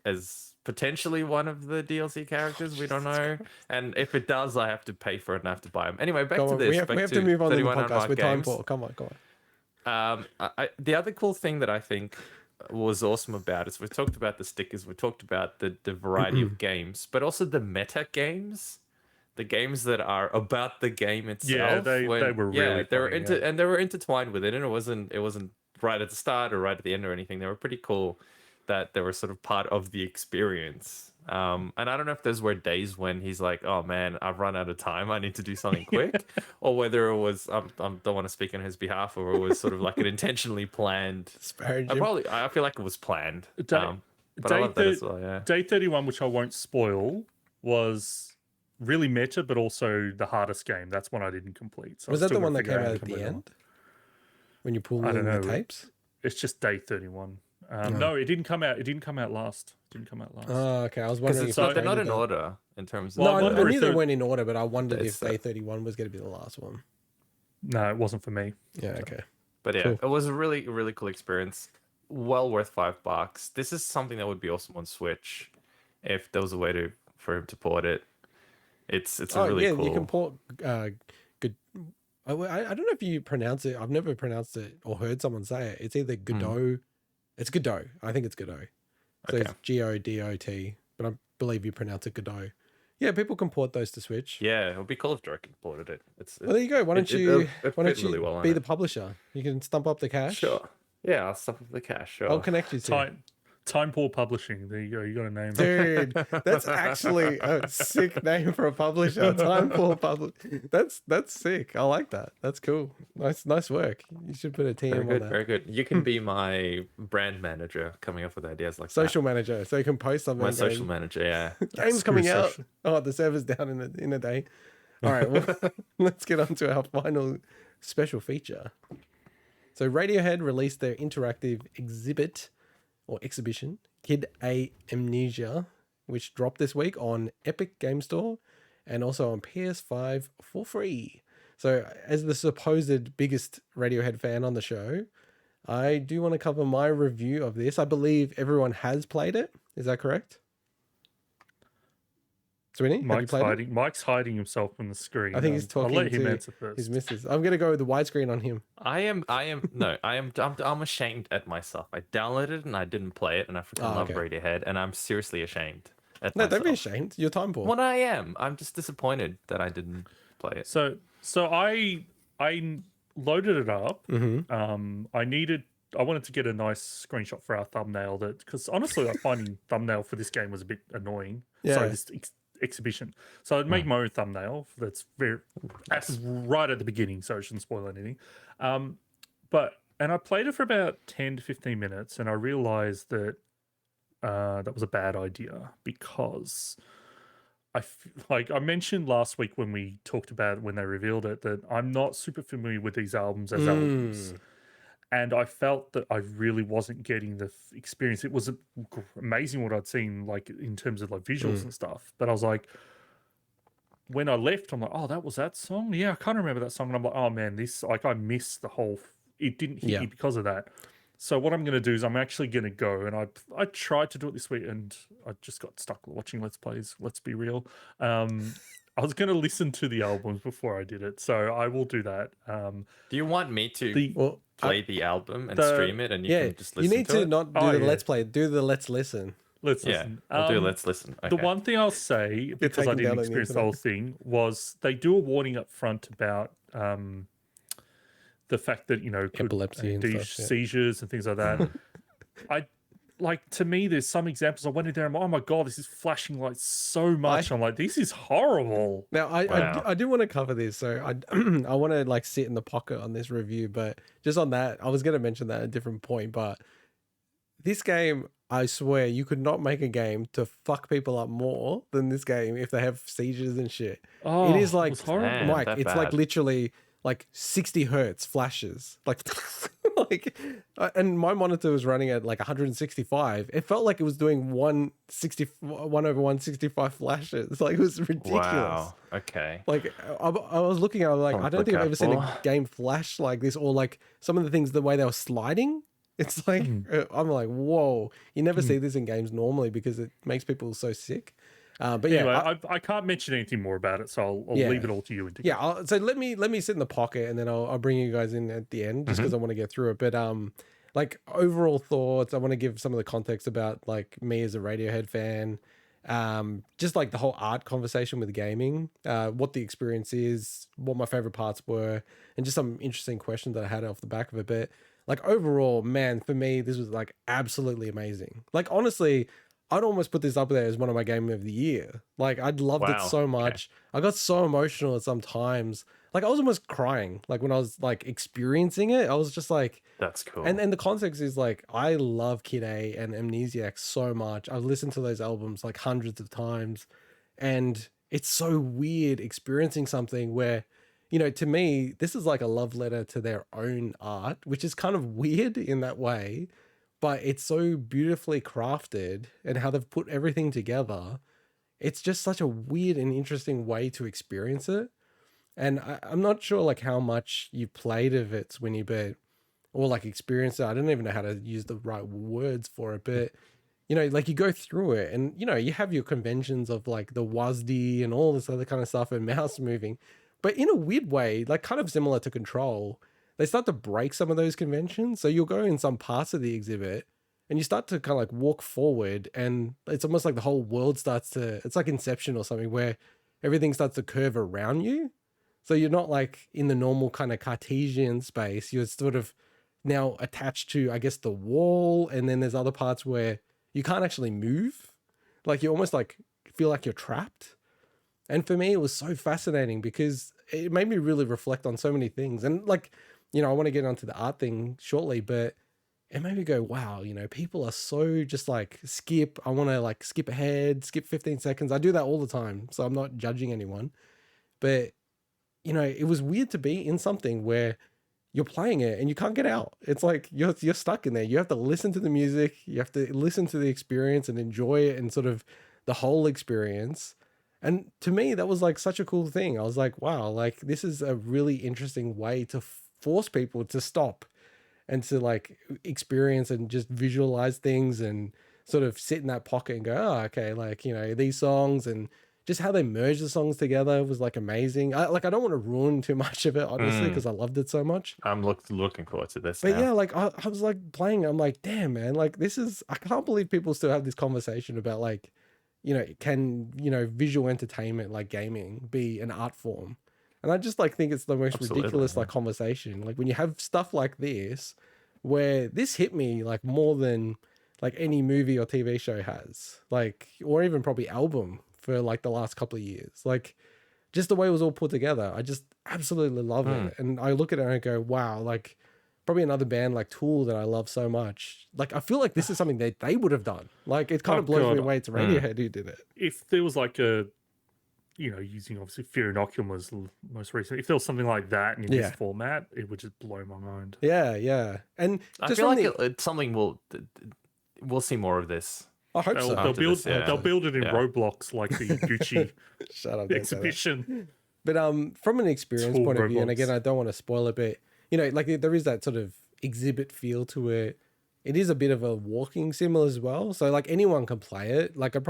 as potentially one of the DLC characters. We don't know, and if it does, I have to pay for it and I have to buy them. Anyway, back to this. We have to move on to the podcast with time for. Come on. The other cool thing that I think was awesome about is we talked about the stickers, we talked about the variety of games, but also the meta games. The games that are about the game itself. Yeah, they were really they were and they were intertwined with it, and it wasn't right at the start or right at the end or anything. They were pretty cool that they were sort of part of the experience. And I don't know if those were days when he's like, "Oh man, I've run out of time. I need to do something quick," or whether it was I don't want to speak on his behalf, or it was sort of like an intentionally planned. Disparage him. I feel like it was planned. Day- But I love that as well. Yeah. Day 31, which I won't spoil, was really meta, but also the hardest game. That's one I didn't complete. So Was I that still the one gotta that figure came how out to at the complete that one. end? When you pull I in don't the know. tapes? It's just day 31. No. No, it didn't come out. It didn't come out last. Oh, okay. I was Because wondering it's if not, they're not in that. order in terms of. Well, No, I wonder I if knew they they're- weren't in order, but I wondered if It's day 31 was going to be the last one. No, it wasn't for me. Yeah, okay. But yeah, Cool. it was a really, really cool experience. Well worth $5. This is something that would be awesome on Switch if there was a way for him to port it. It's a really cool. You can port good. I don't know if you pronounce it. I've never pronounced it or heard someone say it. It's either Godot. It's Godot. I think it's Godot. So Okay. it's GODOT, but I believe you pronounce it Godot. Yeah, people can port those to Switch. Yeah, it would be cool if Droqen ported it. Well, there you go. Why don't it- you it why don't fit really you well on be it. the publisher? You can stump up the cash. Sure. Yeah, I'll stuff with the cash. Sure. I'll connect you to it. Time Pool Publishing. There you go. You got a name. Dude, that's actually a sick name for a publisher. Time for public. That's sick. I like that. That's cool. Nice work. You should put a team Very on good. that. Very good. You can be my brand manager, coming up with ideas like Social manager, so you can post something. that. My and go, social manager. Yeah. Game's Screw coming out. social. Oh, the server's down in a day. All right, well, let's get on to our final special feature. So Radiohead released their interactive exhibition, Kid A Mnesia, which dropped this week on Epic Game Store and also on PS5 for free. So as the supposed biggest Radiohead fan on the show, I do want to cover my review of this. I believe everyone has played it. Is that correct? Sweeney, have you played it? Mike's hiding himself from the screen. I think he's talking I'll let him to answer first. his missus. I'm gonna go with the widescreen on him. I'm ashamed at myself. I downloaded it and I didn't play it, and I freaking love okay. Radiohead, and I'm seriously ashamed at No, myself. don't be ashamed. Your time poor. What I am. I'm just disappointed that I didn't play it. So I loaded it up. Mm-hmm. I wanted to get a nice screenshot for our thumbnail, that because honestly, I finding thumbnail for this game was a bit annoying. Yeah. Sorry, this exhibition. So I'd make my own thumbnail. That's right at the beginning, so I shouldn't spoil anything. And I played it for about 10 to 15 minutes, and I realized that that was a bad idea because like I mentioned last week when we talked about it, when they revealed it, that I'm not super familiar with these albums as albums. And I felt that I really wasn't getting the experience. It was amazing what I'd seen, like in terms of like visuals and stuff. But I was like, when I left, I'm like, oh, that was that song. Yeah, I can't remember that song. And I'm like, oh man, this, like, I missed the whole. It didn't hit me because of that. So what I'm going to do is I'm actually going to go, and I tried to do it this week, and I just got stuck watching Let's Plays. Let's be real. I was going to listen to the albums before I did it, so I will do that. Do you want me to play the album and stream it, and you can just listen to it? You need to not do the Let's Play. Do the Let's Listen. Let's listen. We'll do Let's Listen. Okay. The one thing I'll say, because I didn't experience the whole thing, was they do a warning up front about the fact that, could Epilepsy and induce stuff, seizures and things like that. To me, there's some examples. I went in there and I'm like, oh my God, this is flashing lights so much. I'm like, this is horrible. Now, I do want to cover this. So I want to like sit in the pocket on this review, but just on that, I was going to mention that at a different point, but this game, I swear you could not make a game to fuck people up more than this game if they have seizures and shit. Oh, it is like, it was horrible. Man, Mike, that it's like bad. literally like 60 hertz flashes. Like, and my monitor was running at like 165. It felt like it was doing 1 over 165 flashes. Like, it was ridiculous. Wow. Okay. Like, I was looking at it, like, I don't think I've ever seen a game flash like this, or like some of the things, the way they were sliding. It's like, I'm like, whoa, you never see this in games normally because it makes people so sick. But Anyway, yeah, I can't mention anything more about it, so I'll leave it all to you. So let me sit in the pocket, and then I'll bring you guys in at the end, just because I want to get through it. But like overall thoughts, I want to give some of the context about like me as a Radiohead fan, just like the whole art conversation with gaming, what the experience is, what my favorite parts were, and just some interesting questions that I had off the back of it. But like overall, man, for me, this was like absolutely amazing. Like honestly, I'd almost put this up there as one of my game of the year. Like, I'd loved it Wow, so okay. much. I got so emotional at some times. Like, I was almost crying. Like, when I was like experiencing it, I was just like, That's cool. and the context is like, I love Kid A and Amnesiac so much. I've listened to those albums like hundreds of times, and it's so weird experiencing something where, you know, to me, this is like a love letter to their own art, which is kind of weird in that way, but it's so beautifully crafted and how they've put everything together. It's just such a weird and interesting way to experience it. And I'm not sure like how much you played of it, Swinny, but or like experienced it. I don't even know how to use the right words for it, but you know, like you go through it and you know, you have your conventions of like the WASD and all this other kind of stuff and mouse moving. But in a weird way, like kind of similar to Control, they start to break some of those conventions. So you'll go in some parts of the exhibit and you start to kind of like walk forward and it's almost like the whole world starts to, it's like Inception or something where everything starts to curve around you. So you're not like in the normal kind of Cartesian space. You're sort of now attached to, I guess, the wall. And then there's other parts where you can't actually move. Like you almost like feel like you're trapped. And for me, it was so fascinating because it made me really reflect on so many things. And like, you know, I want to get onto the art thing shortly, but it made me go, wow, you know, people are so just like skip. I want to like skip ahead, skip 15 seconds. I do that all the time. So I'm not judging anyone. But, you know, it was weird to be in something where you're playing it and you can't get out. It's like you're stuck in there. You have to listen to the music. You have to listen to the experience and enjoy it and sort of the whole experience. And to me, that was like such a cool thing. I was like, wow, like this is a really interesting way to force people to stop and to like experience and just visualize things and sort of sit in that pocket and go, oh, okay, like, you know, these songs and just how they merge the songs together was like amazing. I don't want to ruin too much of it, honestly, because I loved it so much. I'm looking forward to this. But now. yeah, like I was like playing, I'm like, damn, man, like this is, I can't believe people still have this conversation about like, you know, can, you know, visual entertainment like gaming be an art form? And I just like think it's the most ridiculous like conversation. Like when you have stuff like this, where this hit me like more than like any movie or TV show has, like, or even probably album for like the last couple of years. Like just the way it was all put together, I just absolutely love it. And I look at it and I go, wow, like probably another band like Tool that I love so much. Like I feel like this is something that they would have done. Like it kind of blows me away. It's Radiohead who did it. If there was like a, you know, using obviously Fear Inoculum was most recent. If there was something like that in this format, it would just blow my mind. Yeah, yeah. And I feel like it's something we'll see more of this. I hope so. They'll build it in Roblox like the Gucci Shut up, exhibition. But from an experience point of view, and again, I don't want to spoil it, but you know, like there is that sort of exhibit feel to it. It is a bit of a walking sim as well. So like anyone can play it. Like I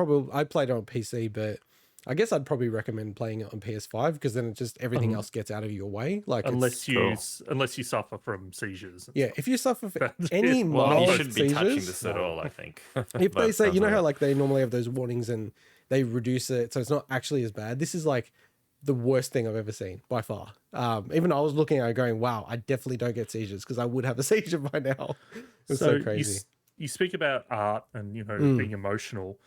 played it on PC, but I guess I'd probably recommend playing it on PS5 because then it just everything else gets out of your way. Like unless you suffer from seizures. Yeah, if you suffer from any mild you shouldn't be seizures, touching this at all, I think. If they say, you know how like they normally have those warnings and they reduce it so it's not actually as bad. This is like the worst thing I've ever seen by far. Even I was looking at it going, wow, I definitely don't get seizures because I would have a seizure by now. It's so crazy. You speak about art and, you know, being emotional.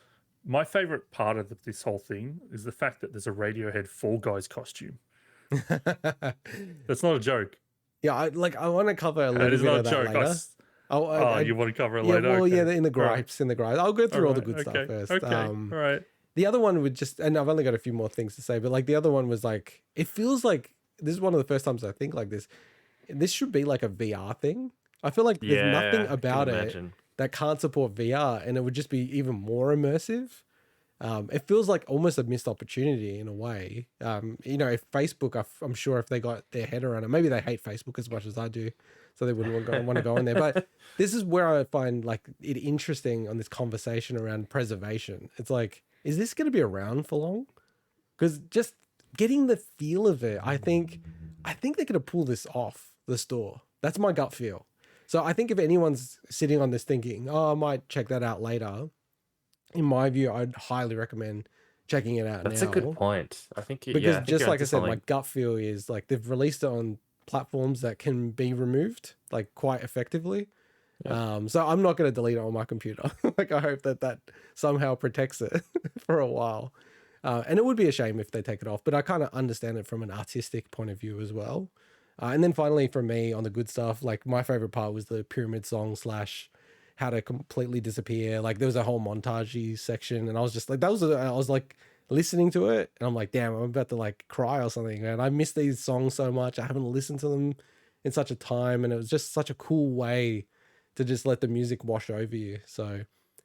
My favorite part of this whole thing is the fact that there's a Radiohead Fall Guys costume. That's not a joke. Yeah, I want to cover a little bit of that later. You want to cover it later? later? Well, okay. in the gripes. I'll go through all the good stuff first. Okay, all right. The other one would just, and I've only got a few more things to say, but like the other one was like, it feels like, this is one of the first times I think like this. This should be like a VR thing. I feel like there's nothing about it that can't support VR, and it would just be even more immersive. It feels like almost a missed opportunity in a way. You know, if Facebook, I'm sure if they got their head around it, maybe they hate Facebook as much as I do, so they wouldn't want to go in there. But this is where I find like it interesting on this conversation around preservation. It's like, is this going to be around for long? Because just getting the feel of it, I think they're going to pull this off the store. That's my gut feel. So I think if anyone's sitting on this thinking, oh, I might check that out later, in my view, I'd highly recommend checking it out now. That's a good point. I think because just like I said, my gut feel is like they've released it on platforms that can be removed like quite effectively. So I'm not going to delete it on my computer. Like, I hope that somehow protects it for a while. And it would be a shame if they take it off, but I kind of understand it from an artistic point of view as well. And then finally, for me, on the good stuff, like my favorite part was the pyramid song / how to completely disappear. Like there was a whole montage section, and I was just like, I was like listening to it, and I'm like, damn, I'm about to like cry or something, man. I miss these songs so much. I haven't listened to them in such a time, and it was just such a cool way to just let the music wash over you. So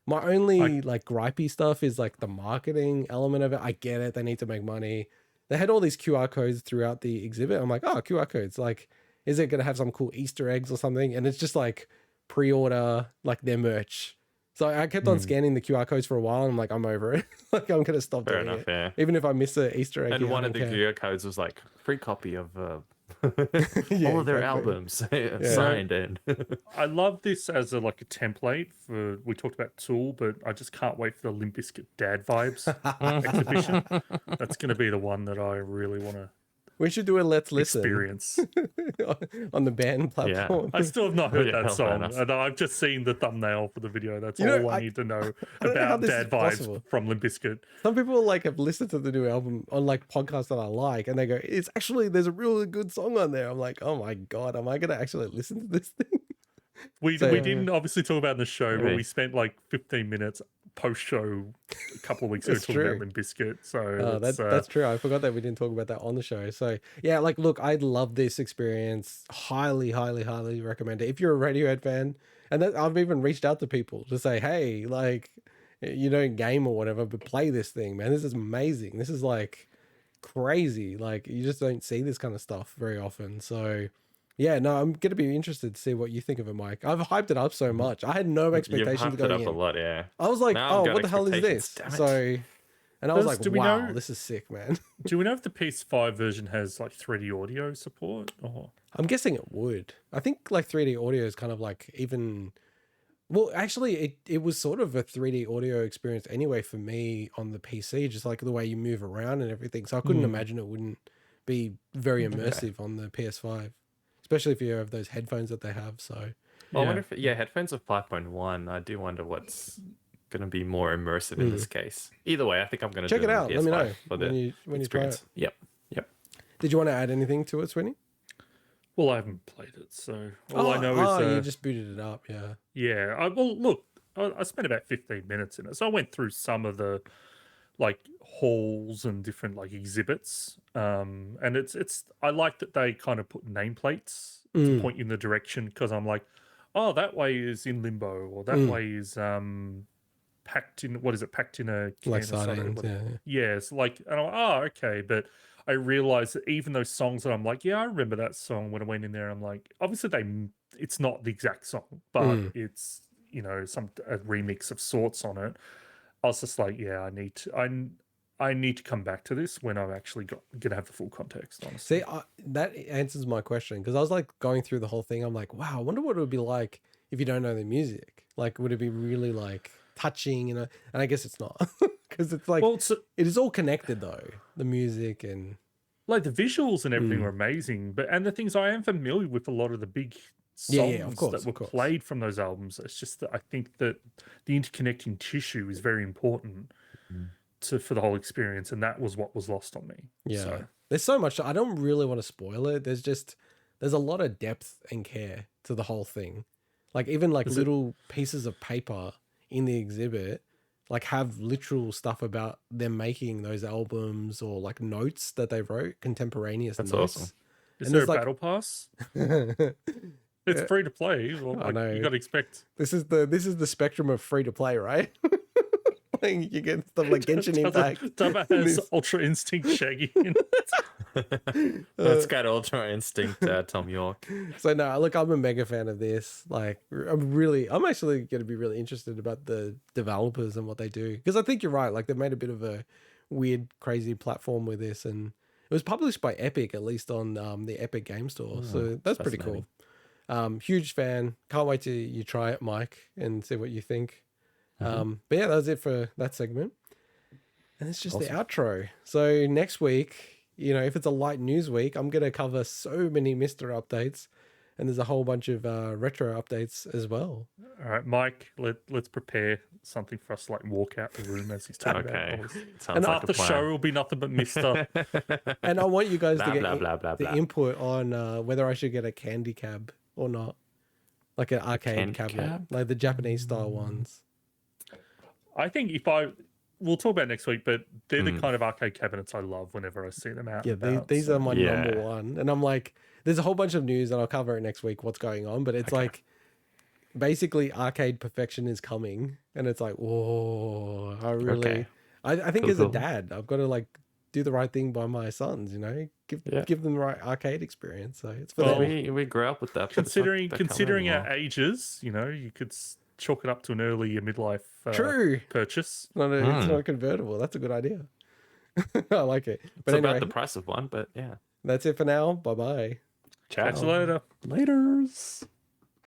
my only like gripey stuff is like the marketing element of it. I get it. They need to make money. They had all these QR codes throughout the exhibit. I'm like, oh, QR codes. Like, is it going to have some cool Easter eggs or something? And it's just like pre-order like their merch. So I kept on scanning the QR codes for a while, and I'm like, I'm over it. Like, I'm going to stop doing it. Yeah. Even if I miss an Easter egg. And one of the QR codes was like free copy of all of their albums signed in. I love this as a template for, we talked about Tool, but I just can't wait for the Limp Bizkit Dad Vibes exhibition. That's going to be the one that I really want to We should do a Let's Listen experience on the band platform. I still have not heard that song, and I've just seen the thumbnail for the video. That's all I need to know about Dad Vibes from Limp Bizkit. Some people like have listened to the new album on like podcasts that I like, and they go, "It's actually there's a really good song on there." I'm like, "Oh my god, am I gonna actually listen to this thing?" We didn't obviously talk about in the show, but we spent like 15 minutes post-show a couple of weeks ago talking about Limp Bizkit. So that's true. I forgot that we didn't talk about that on the show. So yeah, like look, I love this experience. Highly, highly, highly recommend it. If you're a Radiohead fan, and I've even reached out to people to say, hey, like you don't game or whatever, but play this thing, man. This is amazing. This is like crazy. Like you just don't see this kind of stuff very often. So yeah, no, I'm gonna be interested to see what you think of it, Mike. I've hyped it up so much. I had no expectations going in. It up a lot, yeah. I was like, oh, what the hell is this? So, and I was like, wow, this is sick, man. Do we know if the PS5 version has like 3D audio support? Or I'm guessing it would. I think like 3D audio is kind of like even. Well, actually, it was sort of a 3D audio experience anyway for me on the PC, just like the way you move around and everything. So I couldn't imagine it wouldn't be very immersive on the PS5. Especially if you have those headphones that they have. So, I wonder if headphones of 5.1. I do wonder what's going to be more immersive in this case. Either way, I think I'm going to check it out. Let me know when you try it. Yep. Did you want to add anything to it, Sweeney? Well, I haven't played it, so all I know is you just booted it up. Yeah. Yeah. I spent about 15 minutes in it, so I went through some of the like halls and different like exhibits, and it's I like that they kind of put nameplates to point you in the direction, because I'm like, oh, that way is in Limbo, or that way is packed in, what is it, packed in a can like or something. Yes, like, and I'm like, oh, okay. But I realized that even those songs that I'm like, yeah, I remember that song when I went in there, I'm like, obviously it's not the exact song, but it's, you know, a remix of sorts on it. I was just like, yeah, I need to come back to this when I've actually gonna have the full context, honestly. See, that answers my question, because I was like going through the whole thing. I'm like, wow, I wonder what it would be like if you don't know the music. Like, would it be really like touching? You know, and I guess it's not, because it's like, it is all connected though, the music and like the visuals and everything were amazing. And the things, I am familiar with a lot of the big songs that were played from those albums. It's just that I think that the interconnecting tissue is very important for the whole experience, and that was what was lost on me. Yeah, so there's so much. I don't really want to spoil it. There's a lot of depth and care to the whole thing. Like even like little pieces of paper in the exhibit like have literal stuff about them making those albums, or like notes that they wrote, contemporaneous notes. Awesome. Is there a battle pass? It's free to play. Well, I know. You got to expect. This is the spectrum of free to play, right? Like you get stuff like Genshin Impact. Tubba has Ultra Instinct Shaggy in it. It's got Ultra Instinct Tom York. So no, look, I'm a mega fan of this. Like I'm actually going to be really interested about the developers and what they do, because I think you're right. Like they made a bit of a weird, crazy platform with this, and it was published by Epic, at least on the Epic Game Store. So that's pretty cool. Huge fan. Can't wait till you try it, Mike, and see what you think. But yeah, that was it for that segment. And it's just the outro. So next week, you know, if it's a light news week, I'm going to cover so many Mr. updates. and there's a whole bunch of retro updates as well. All right, Mike, let's prepare something for us to like walk out the room as he's talking Okay. about all this. Sounds And like Half a the plan. show will be nothing but Mister. And I want you guys Blah, to get blah, blah, blah, the blah. input on whether I should get a candy cab or not, like an arcade candy cabinet, cab? like the Japanese style ones. I think we'll talk about it next week, but they're the kind of arcade cabinets I love whenever I see them out. Yeah, and about, these so- are my Yeah. number one, and I'm like, there's a whole bunch of news, and I'll cover it next week. What's going on? But it's like, basically, arcade perfection is coming, and it's like, whoa, I really, Okay. I think Cool, as a cool. dad, I've got to like do the right thing by my sons. Give them the right arcade experience. So it's for Well, them. We grew up with that. but it's not Considering that common considering our anymore. ages, you could chalk it up to an early midlife True. purchase. It's not a convertible. That's a good idea. I like it. But It's anyway, about the price of one, but yeah. that's it for now. Bye bye. Ciao. Catch you later. Laters.